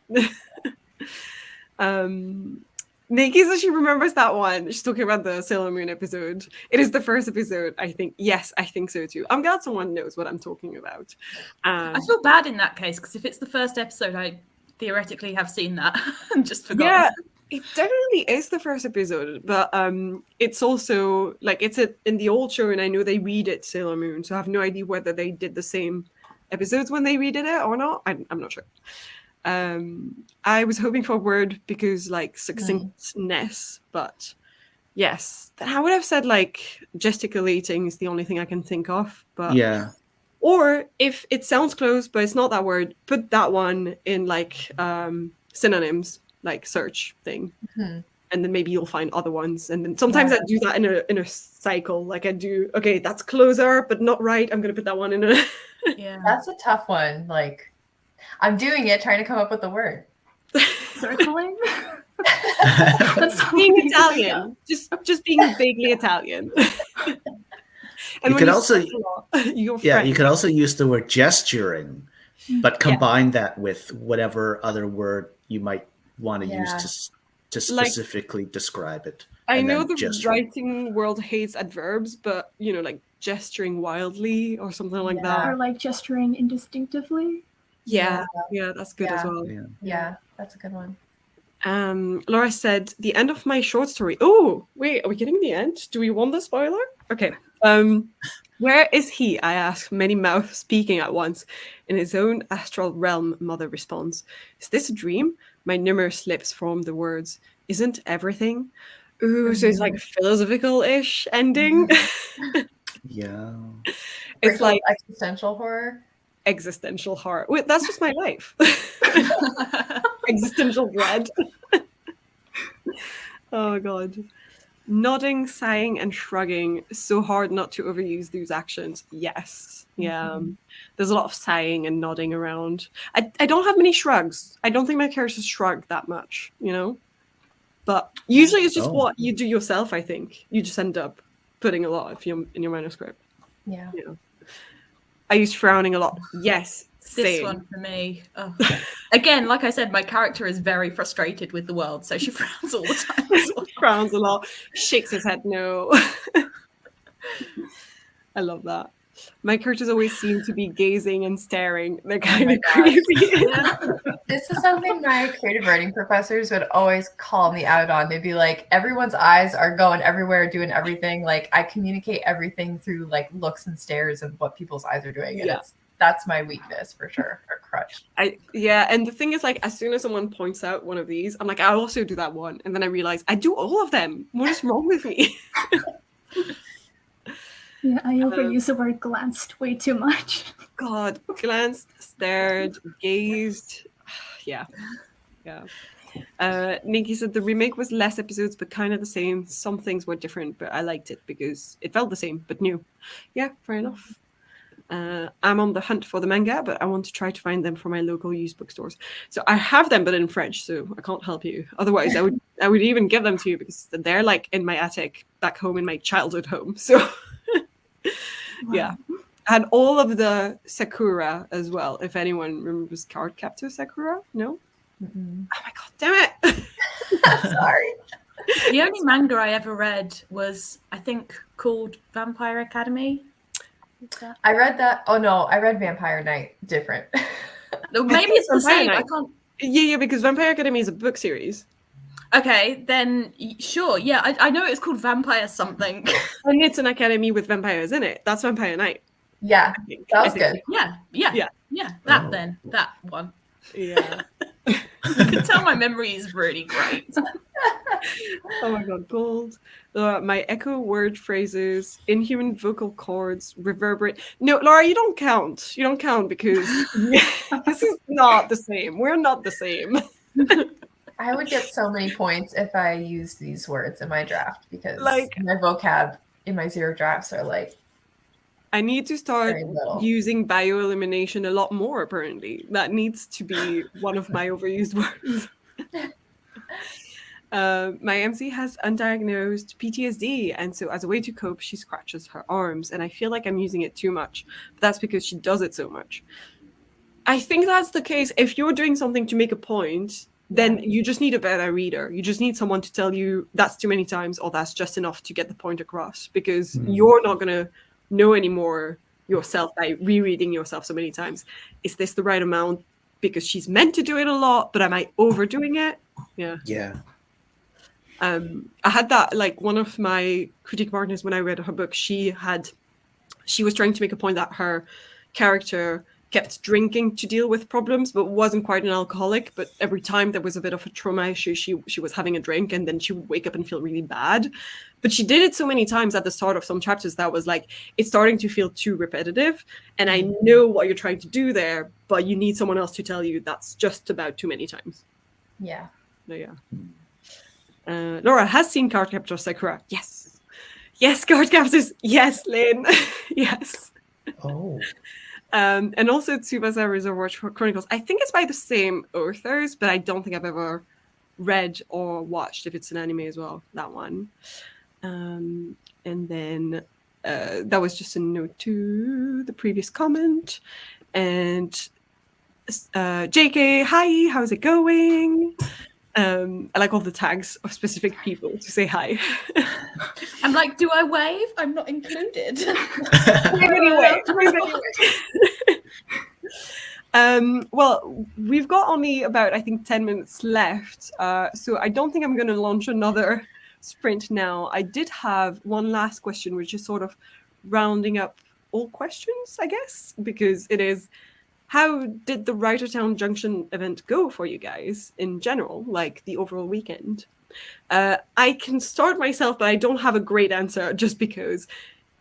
Nikki says she remembers that one. She's talking about the Sailor Moon episode. It is the first episode, I think. Yes, I think so too. I'm glad someone knows what I'm talking about. I feel bad in that case, because if it's the first episode, I theoretically have seen that and just forgotten. Yeah. It definitely is the first episode, but it's also like it's in the old show, and I know they redid Sailor Moon, so I have no idea whether they did the same episodes when they redid it or not. I'm not sure. I was hoping for a word because like succinctness, but yes, then I would have said like gesticulating is the only thing I can think of. But yeah, or if it sounds close but it's not that word, put that one in like synonyms. Like search thing, and then maybe you'll find other ones. And then sometimes I do that in a cycle. Like I do, okay, that's closer, but not right. I'm gonna put that one in a. Yeah, that's a tough one. Like I'm doing it, trying to come up with the word. Circling. Being Italian, just being vaguely Italian. And you could also, you could also use the word gesturing, but combine that with whatever other word you might want to use to specifically describe it. I know the writing world hates adverbs, but like gesturing wildly or something like that. Or like gesturing indistinctively. Yeah, that's good as well. Yeah, that's a good one. Laura said, the end of my short story. Oh, wait, are we getting the end? Do we want the spoiler? Okay. Where is he? I ask, many mouths speaking at once. In his own astral realm, Mother responds. Is this a dream? My nimmer slips from the words. Isn't everything? Ooh, so it's like philosophical-ish ending. Yeah. It's like existential horror. Existential horror. Wait, that's just my life. Existential dread. Oh god. Nodding, sighing, and shrugging. So hard not to overuse those actions. Yes. Yeah. There's a lot of sighing and nodding around. I don't have many shrugs. I don't think my characters shrug that much, But usually it's just what you do yourself, I think. You just end up putting a lot of in your manuscript. Yeah. I use frowning a lot. Yes. This same. one for me. Oh. Again, like I said, my character is very frustrated with the world, so she frowns all the time as well. Frowns a lot, shakes his head no. I love that. My characters always seem to be gazing and staring. They're kind of creepy. This is something my creative writing professors would always call me out on. They'd be like, everyone's eyes are going everywhere, doing everything. Like I communicate everything through like looks and stares and what people's eyes are doing. And that's my weakness for sure, or crutch. And the thing is, like, as soon as someone points out one of these, I'm like, I also do that one, and then I realize I do all of them. What is wrong with me? Yeah, I overuse the word glanced way too much. God, glanced, stared, gazed. Yeah. Nikki said the remake was less episodes, but kind of the same. Some things were different, but I liked it because it felt the same, but new. Yeah, fair enough. I'm on the hunt for the manga, but I want to try to find them for my local used bookstores. So I have them, but in French, so I can't help you. Otherwise, I would even give them to you because they're like in my attic back home in my childhood home. So yeah. And all of the Sakura as well. If anyone remembers Cardcaptor Sakura, no. Mm-mm. Oh my god, damn it! Sorry. The only manga I ever read was, I think, called Vampire Academy. I read that. Oh no, I read Vampire Knight. Different. No, maybe it's the Vampire same. I Knight. can't. Yeah, because Vampire Academy is a book series. Okay, then sure. Yeah, I know it's called Vampire something. And it's an academy with vampires in it. That's Vampire Knight. Yeah, I think. that was good. Yeah. That one. Yeah. You can tell my memory is really great. Oh my god, gold. My echo word phrases, inhuman vocal cords, reverberate. No, Laura, you don't count. You don't count because this is not the same. We're not the same. I would get so many points if I used these words in my draft because Like- my vocab in my 0 drafts are like I need to start very little. using bioelimination a lot more, apparently. That needs to be one of my overused words. My MC has undiagnosed PTSD, and so as a way to cope, she scratches her arms, and I feel like I'm using it too much. But that's because she does it so much. I think that's the case. If you're doing something to make a point, then you just need a better reader. You just need someone to tell you that's too many times or that's just enough to get the point across, because you're not going to know anymore yourself by rereading yourself so many times. Is this the right amount? Because she's meant to do it a lot, but am I overdoing it? Yeah. I had that, like, one of my critique partners, when I read her book, she was trying to make a point that her character kept drinking to deal with problems, but wasn't quite an alcoholic. But every time there was a bit of a trauma issue, she was having a drink, and then she would wake up and feel really bad. But she did it so many times at the start of some chapters that was like, it's starting to feel too repetitive. And I know what you're trying to do there, but you need someone else to tell you that's just about too many times. Yeah. So, yeah. Laura has seen Cardcaptor Sakura. Yes, Cardcaptors. Yes, Lynn. Yes. Oh. And also Tsubasa Reservoir Chronicles. I think it's by the same authors, but I don't think I've ever read or watched if it's an anime as well, that one. And then that was just a note to the previous comment. And JK, hi, how's it going? I like all the tags of specific people to say hi. I'm like, do I wave? I'm not included. Well, we've got only about, I think, 10 minutes left. So I don't think I'm going to launch another sprint now. I did have one last question, which is sort of rounding up all questions, I guess, because it is, how did the Writertown Junction event go for you guys in general, like the overall weekend? I can start myself, but I don't have a great answer just because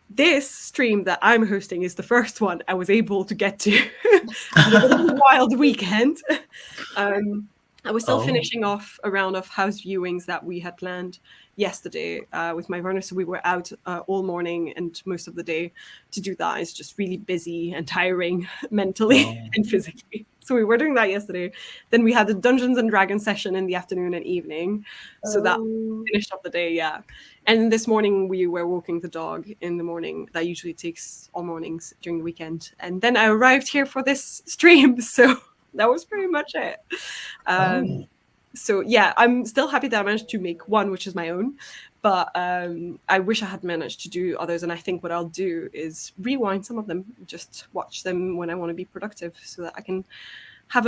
this stream that I'm hosting is the first one I was able to get to. It was a wild weekend. I was still finishing off a round of house viewings that we had planned yesterday with my runner. So we were out all morning and most of the day to do that. It's just really busy and tiring mentally and physically. So we were doing that yesterday. Then we had the Dungeons and Dragons session in the afternoon and evening. So that finished up the day, yeah. And this morning we were walking the dog in the morning. That usually takes all mornings during the weekend. And then I arrived here for this stream. So that was pretty much it. So yeah, I'm still happy that I managed to make one, which is my own. But I wish I had managed to do others. And I think what I'll do is rewind some of them, just watch them when I want to be productive so that I can have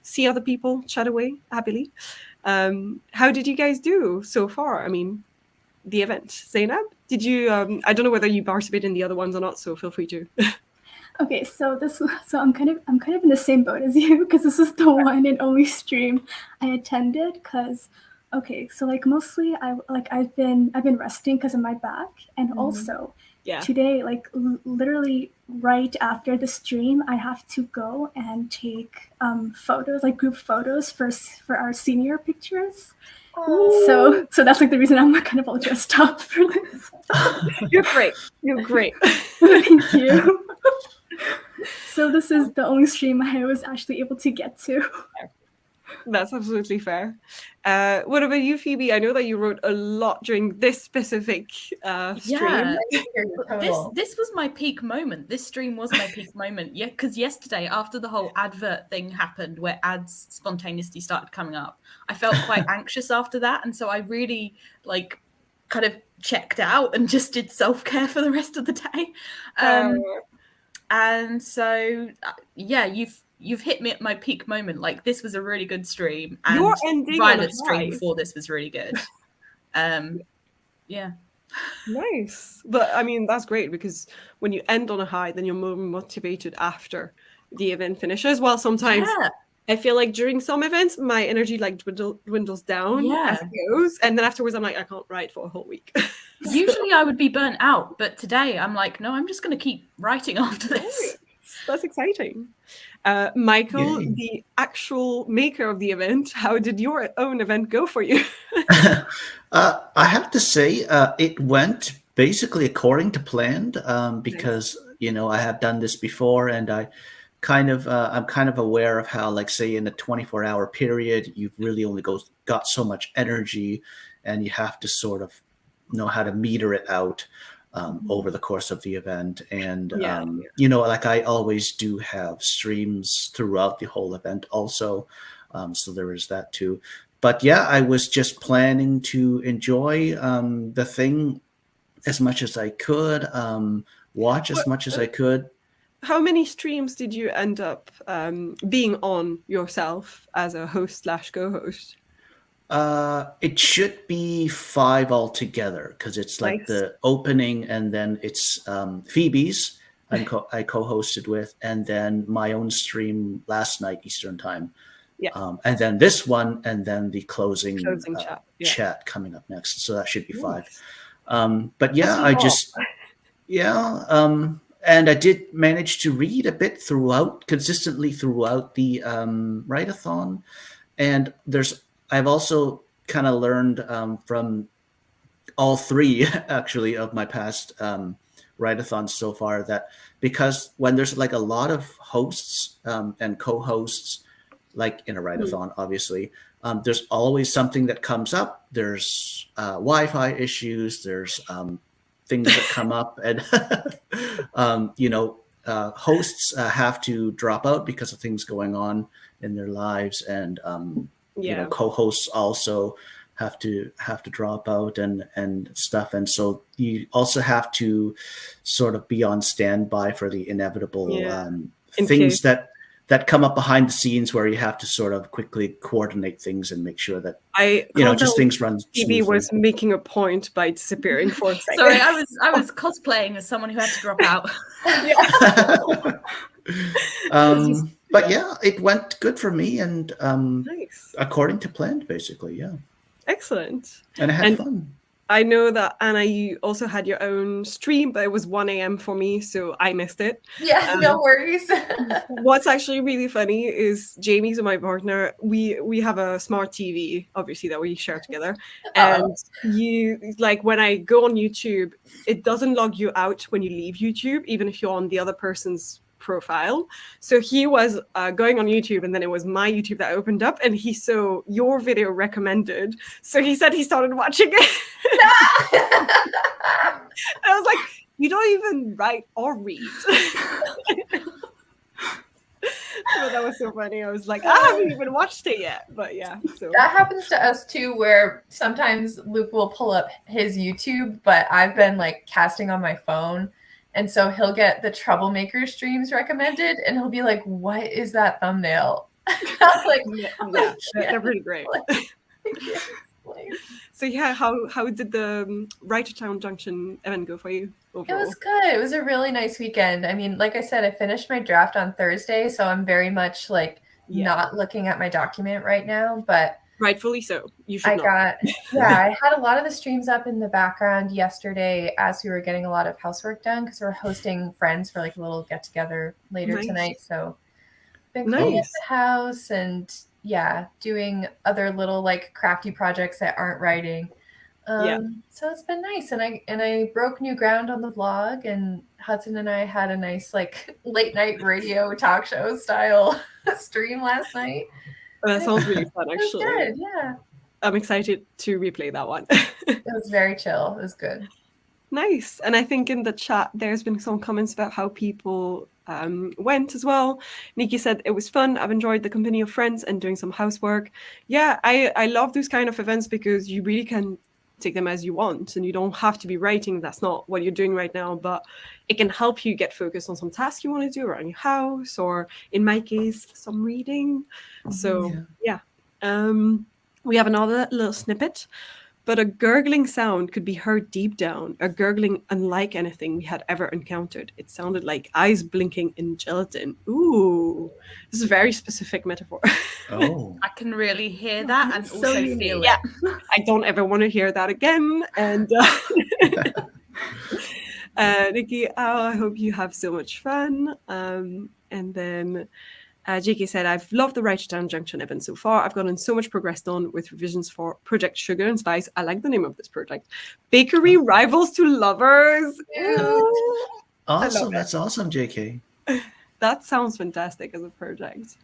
see other people chat away happily. How did you guys do so far? I mean, the event. Zainab, did you, I don't know whether you participated in the other ones or not, so feel free to. Okay, so I'm kind of in the same boat as you because this is the one and only stream I attended. Because mostly I've been resting because of my back, and also Yeah. today, like literally right after the stream, I have to go and take photos, like group photos for our senior pictures. So that's like the reason I'm kind of all dressed up for this. You're great. You're great. Thank you. So this is the only stream I was actually able to get to. That's absolutely fair. What about you, Phoebe? I know that you wrote a lot during this specific stream. Yeah, Total. this was my peak moment. This stream was my peak moment. Yeah, because yesterday, after the whole advert thing happened, where ads spontaneously started coming up, I felt quite anxious after that, and so I really like kind of checked out and just did self-care for the rest of the day. And so, yeah, you've hit me at my peak moment. Like, this was a really good stream, and You're ending on a Violet's stream high. before this was really good. Yeah. Nice. But I mean, that's great, because when you end on a high, then you're more motivated after the event finishes. Well, sometimes I feel like during some events, my energy like dwindles down as it goes. And then afterwards, I'm like, I can't write for a whole week. Usually I would be burnt out, but today I'm like, no, I'm just going to keep writing after this. That's exciting. Michael, the actual maker of the event, how did your own event go for you? I have to say, it went basically according to planned, because I have done this before, and I'm kind of aware of how, like, say, in a 24-hour period, you've really only got so much energy, and you have to sort of know how to meter it out over the course of the event. And like, I always do have streams throughout the whole event also, so there is that too. But yeah, I was just planning to enjoy the thing as much as I could, watch as much as I could. How many streams did you end up being on yourself as a host / co-host? It should be 5 altogether, because it's like the opening, and then it's Phoebe's I co-hosted with, and then my own stream last night Eastern time. Yeah. And then this one, and then the closing chat coming up next. So that should be 5. But yeah, and I did manage to read a bit consistently throughout the write-a-thon. And I've also kind of learned from all 3 actually of my past write-a-thons so far, that because when there's like a lot of hosts and co-hosts, like in a write-a-thon, obviously, there's always something that comes up. There's Wi-Fi issues. There's things that come up, and hosts have to drop out because of things going on in their lives, and co-hosts also have to drop out and stuff. And so you also have to sort of be on standby for the inevitable things that come up behind the scenes, where you have to sort of quickly coordinate things and make sure that just things run smoothly. Phoebe was making a point by disappearing for a second. Sorry, I was cosplaying as someone who had to drop out. But yeah, it went good for me, and according to plan, basically. Yeah. Excellent. And I had fun. I know that, Anna, you also had your own stream, but it was 1 a.m. for me, so I missed it. Yeah, no worries. What's actually really funny is Jamie, so my partner, we have a smart TV, obviously, that we share together. And you, like, when I go on YouTube, it doesn't log you out when you leave YouTube, even if you're on the other person's profile. So he was going on YouTube, and then it was my YouTube that opened up, and he saw your video recommended. So he said he started watching it. I was like, you don't even write or read. So that was so funny. I was like, I haven't even watched it yet. But yeah. So that happens to us too, where sometimes Luke will pull up his YouTube, but I've been like casting on my phone. And so he'll get the Troublemaker streams recommended, and he'll be like, what is that thumbnail? I'm like, they're pretty great. So yeah, how did the Writertown Junction event go for you overall? It was good. It was a really nice weekend. I mean, like I said, I finished my draft on Thursday, so I'm very much like not looking at my document right now. But Rightfully so. You should I not. I had a lot of the streams up in the background yesterday as we were getting a lot of housework done because we're hosting friends for like a little get together later Nice. tonight. So been cleaning Nice. the house and doing other little like crafty projects that aren't writing. So it's been nice, and I broke new ground on the vlog, and Hudson and I had a nice like late night radio talk show style stream last night. That sounds really fun, It was actually. good, yeah. I'm excited to replay that one. It was very chill. It was good. Nice. And I think in the chat, there's been some comments about how people went as well. Nikki said it was fun. I've enjoyed the company of friends and doing some housework. Yeah, I love those kind of events because you really can take them as you want and you don't have to be writing. That's not what you're doing right now, but it can help you get focused on some tasks you want to do around your house, or in my case, some reading. So we have another little snippet. But a gurgling sound could be heard deep down, a gurgling unlike anything we had ever encountered. It sounded like eyes blinking in gelatin. Ooh, this is a very specific metaphor. Oh. I can really hear that and So also unique. feel Yeah. it. I don't ever want to hear that again. And Nikki, I hope you have so much fun. And then JK said, I've loved the Writertown Junction event so far. I've gotten so much progress done with revisions for Project Sugar and Spice. I like the name of this project. Bakery Rivals to Lovers. Ooh. Awesome. That's awesome, JK. That sounds fantastic as a project.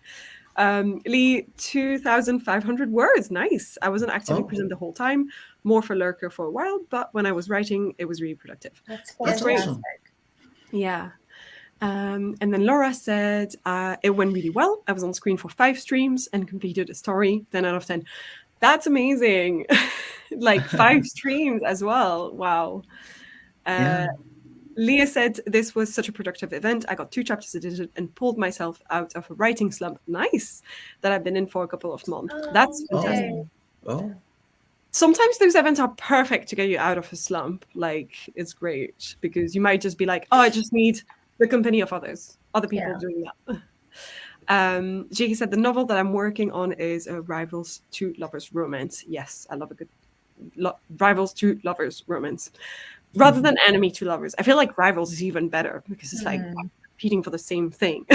Lee, 2,500 words. Nice. I wasn't actively present the whole time. More for lurker for a while, but when I was writing, it was really productive. That's awesome. Yeah. And then Laura said, it went really well. I was on screen for 5 streams and completed a story, 10 out of 10. That's amazing. Like 5 streams as well. Wow. Leah said, this was such a productive event. I got 2 chapters edited and pulled myself out of a writing slump. Nice. That I've been in for a couple of months. That's fantastic. Oh. Sometimes those events are perfect to get you out of a slump. Like, it's great because you might just be like, oh, I just need the company of other people doing that. Jake said, the novel that I'm working on is a Rivals to Lovers romance. Yes, I love a good Rivals to Lovers romance. Rather than enemy to lovers. I feel like Rivals is even better because it's like competing for the same thing.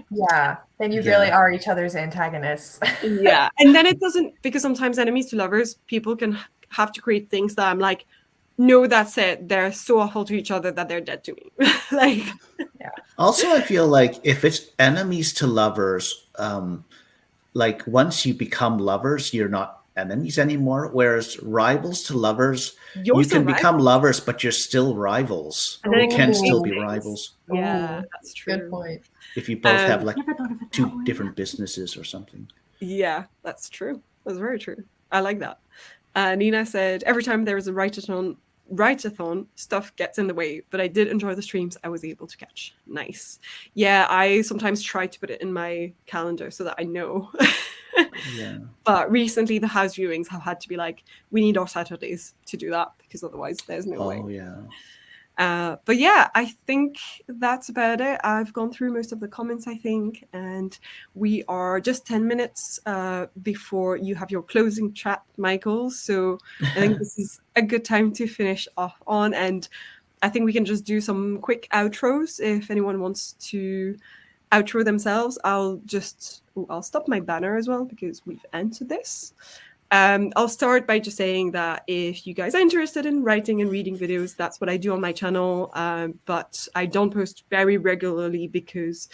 Yeah, then you really are each other's antagonists. Yeah, and then it doesn't, because sometimes enemies to lovers, people can have to create things that I'm like, no, that's it. They're so awful to each other that they're dead to me. Like, Also, I feel like if it's enemies to lovers, like once you become lovers, you're not enemies anymore. Whereas rivals to lovers, you can become lovers, but you're still rivals. And then you can still be rivals. Yeah, that's true. Good point. If you both have like 2 different businesses or something. Yeah, that's true. That's very true. I like that. Nina said, every time there is a write-a-thon, stuff gets in the way, but I did enjoy the streams I was able to catch. Nice. Yeah, I sometimes try to put it in my calendar so that I know. Yeah. But recently the house viewings have had to be like, we need our Saturdays to do that because otherwise there's no way. Oh, yeah. But yeah, I think that's about it. I've gone through most of the comments, I think, and we are just 10 minutes before you have your closing chat, Michael. So I think this is a good time to finish off on, and I think we can just do some quick outros if anyone wants to outro themselves. I'll stop my banner as well because we've entered this. I'll start by just saying that if you guys are interested in writing and reading videos, that's what I do on my channel. But I don't post very regularly because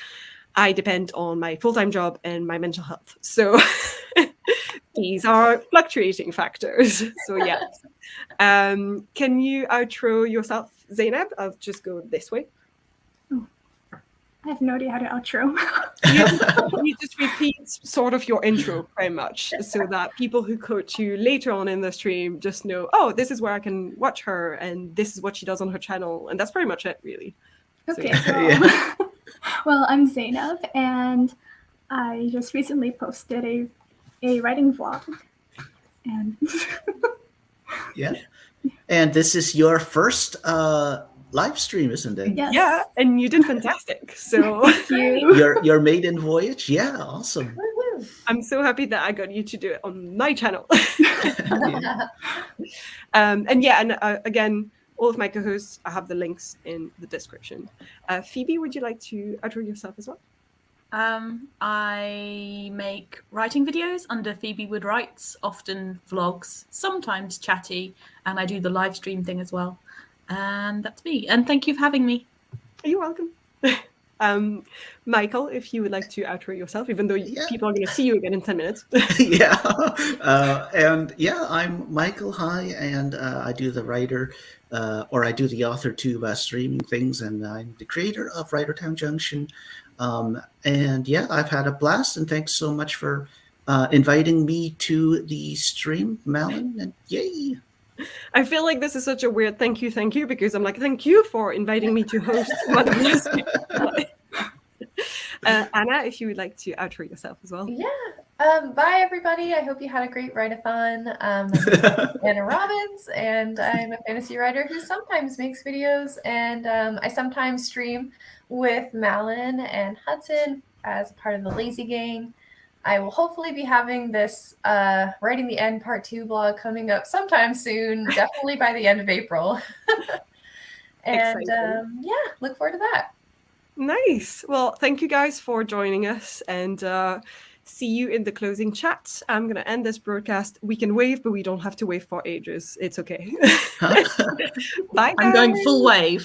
I depend on my full-time job and my mental health. So these are fluctuating factors. So yeah. Can you outro yourself, Zainab? I'll just go this way. I have no idea how to outro. You just repeat sort of your intro very much so that people who coach you later on in the stream just know, oh, this is where I can watch her and this is what she does on her channel. And that's pretty much it, really. Okay. So, Well, I'm Zainab, and I just recently posted a writing vlog. And Yeah. And this is your first live stream, isn't it? yes. yeah, and you did fantastic. So Thank you. Your maiden voyage? Yeah, awesome. Woo-hoo. I'm so happy that I got you to do it on my channel. Yeah. Again, all of my co-hosts, I have the links in the description. Phoebe, would you like to outro yourself as well? I make writing videos under Phoebe Wood Writes, often vlogs, sometimes chatty, and I do the live stream thing as well. And that's me. And thank you for having me. You're welcome. Michael, if you would like to outro yourself, even though people are going to see you again in 10 minutes. Yeah. I'm Michael. Hi, and I do the I do the author streaming things, and I'm the creator of Writertown Junction. I've had a blast, and thanks so much for inviting me to the stream, Malin, and yay. I feel like this is such a weird thank you, because I'm like, thank you for inviting me to host one of these. Anna, if you would like to outro yourself as well. Yeah. Bye, everybody. I hope you had a great write-a-thon. I'm Anna Robbins, and I'm a fantasy writer who sometimes makes videos, and I sometimes stream with Malin and Hudson as a part of the Lazy Gang. I will hopefully be having this Writing the End Part 2 vlog coming up sometime soon, definitely by the end of April. And look forward to that. Nice. Well, thank you guys for joining us, and see you in the closing chat. I'm going to end this broadcast. We can wave, but we don't have to wave for ages. It's okay. Bye, guys. I'm going full wave.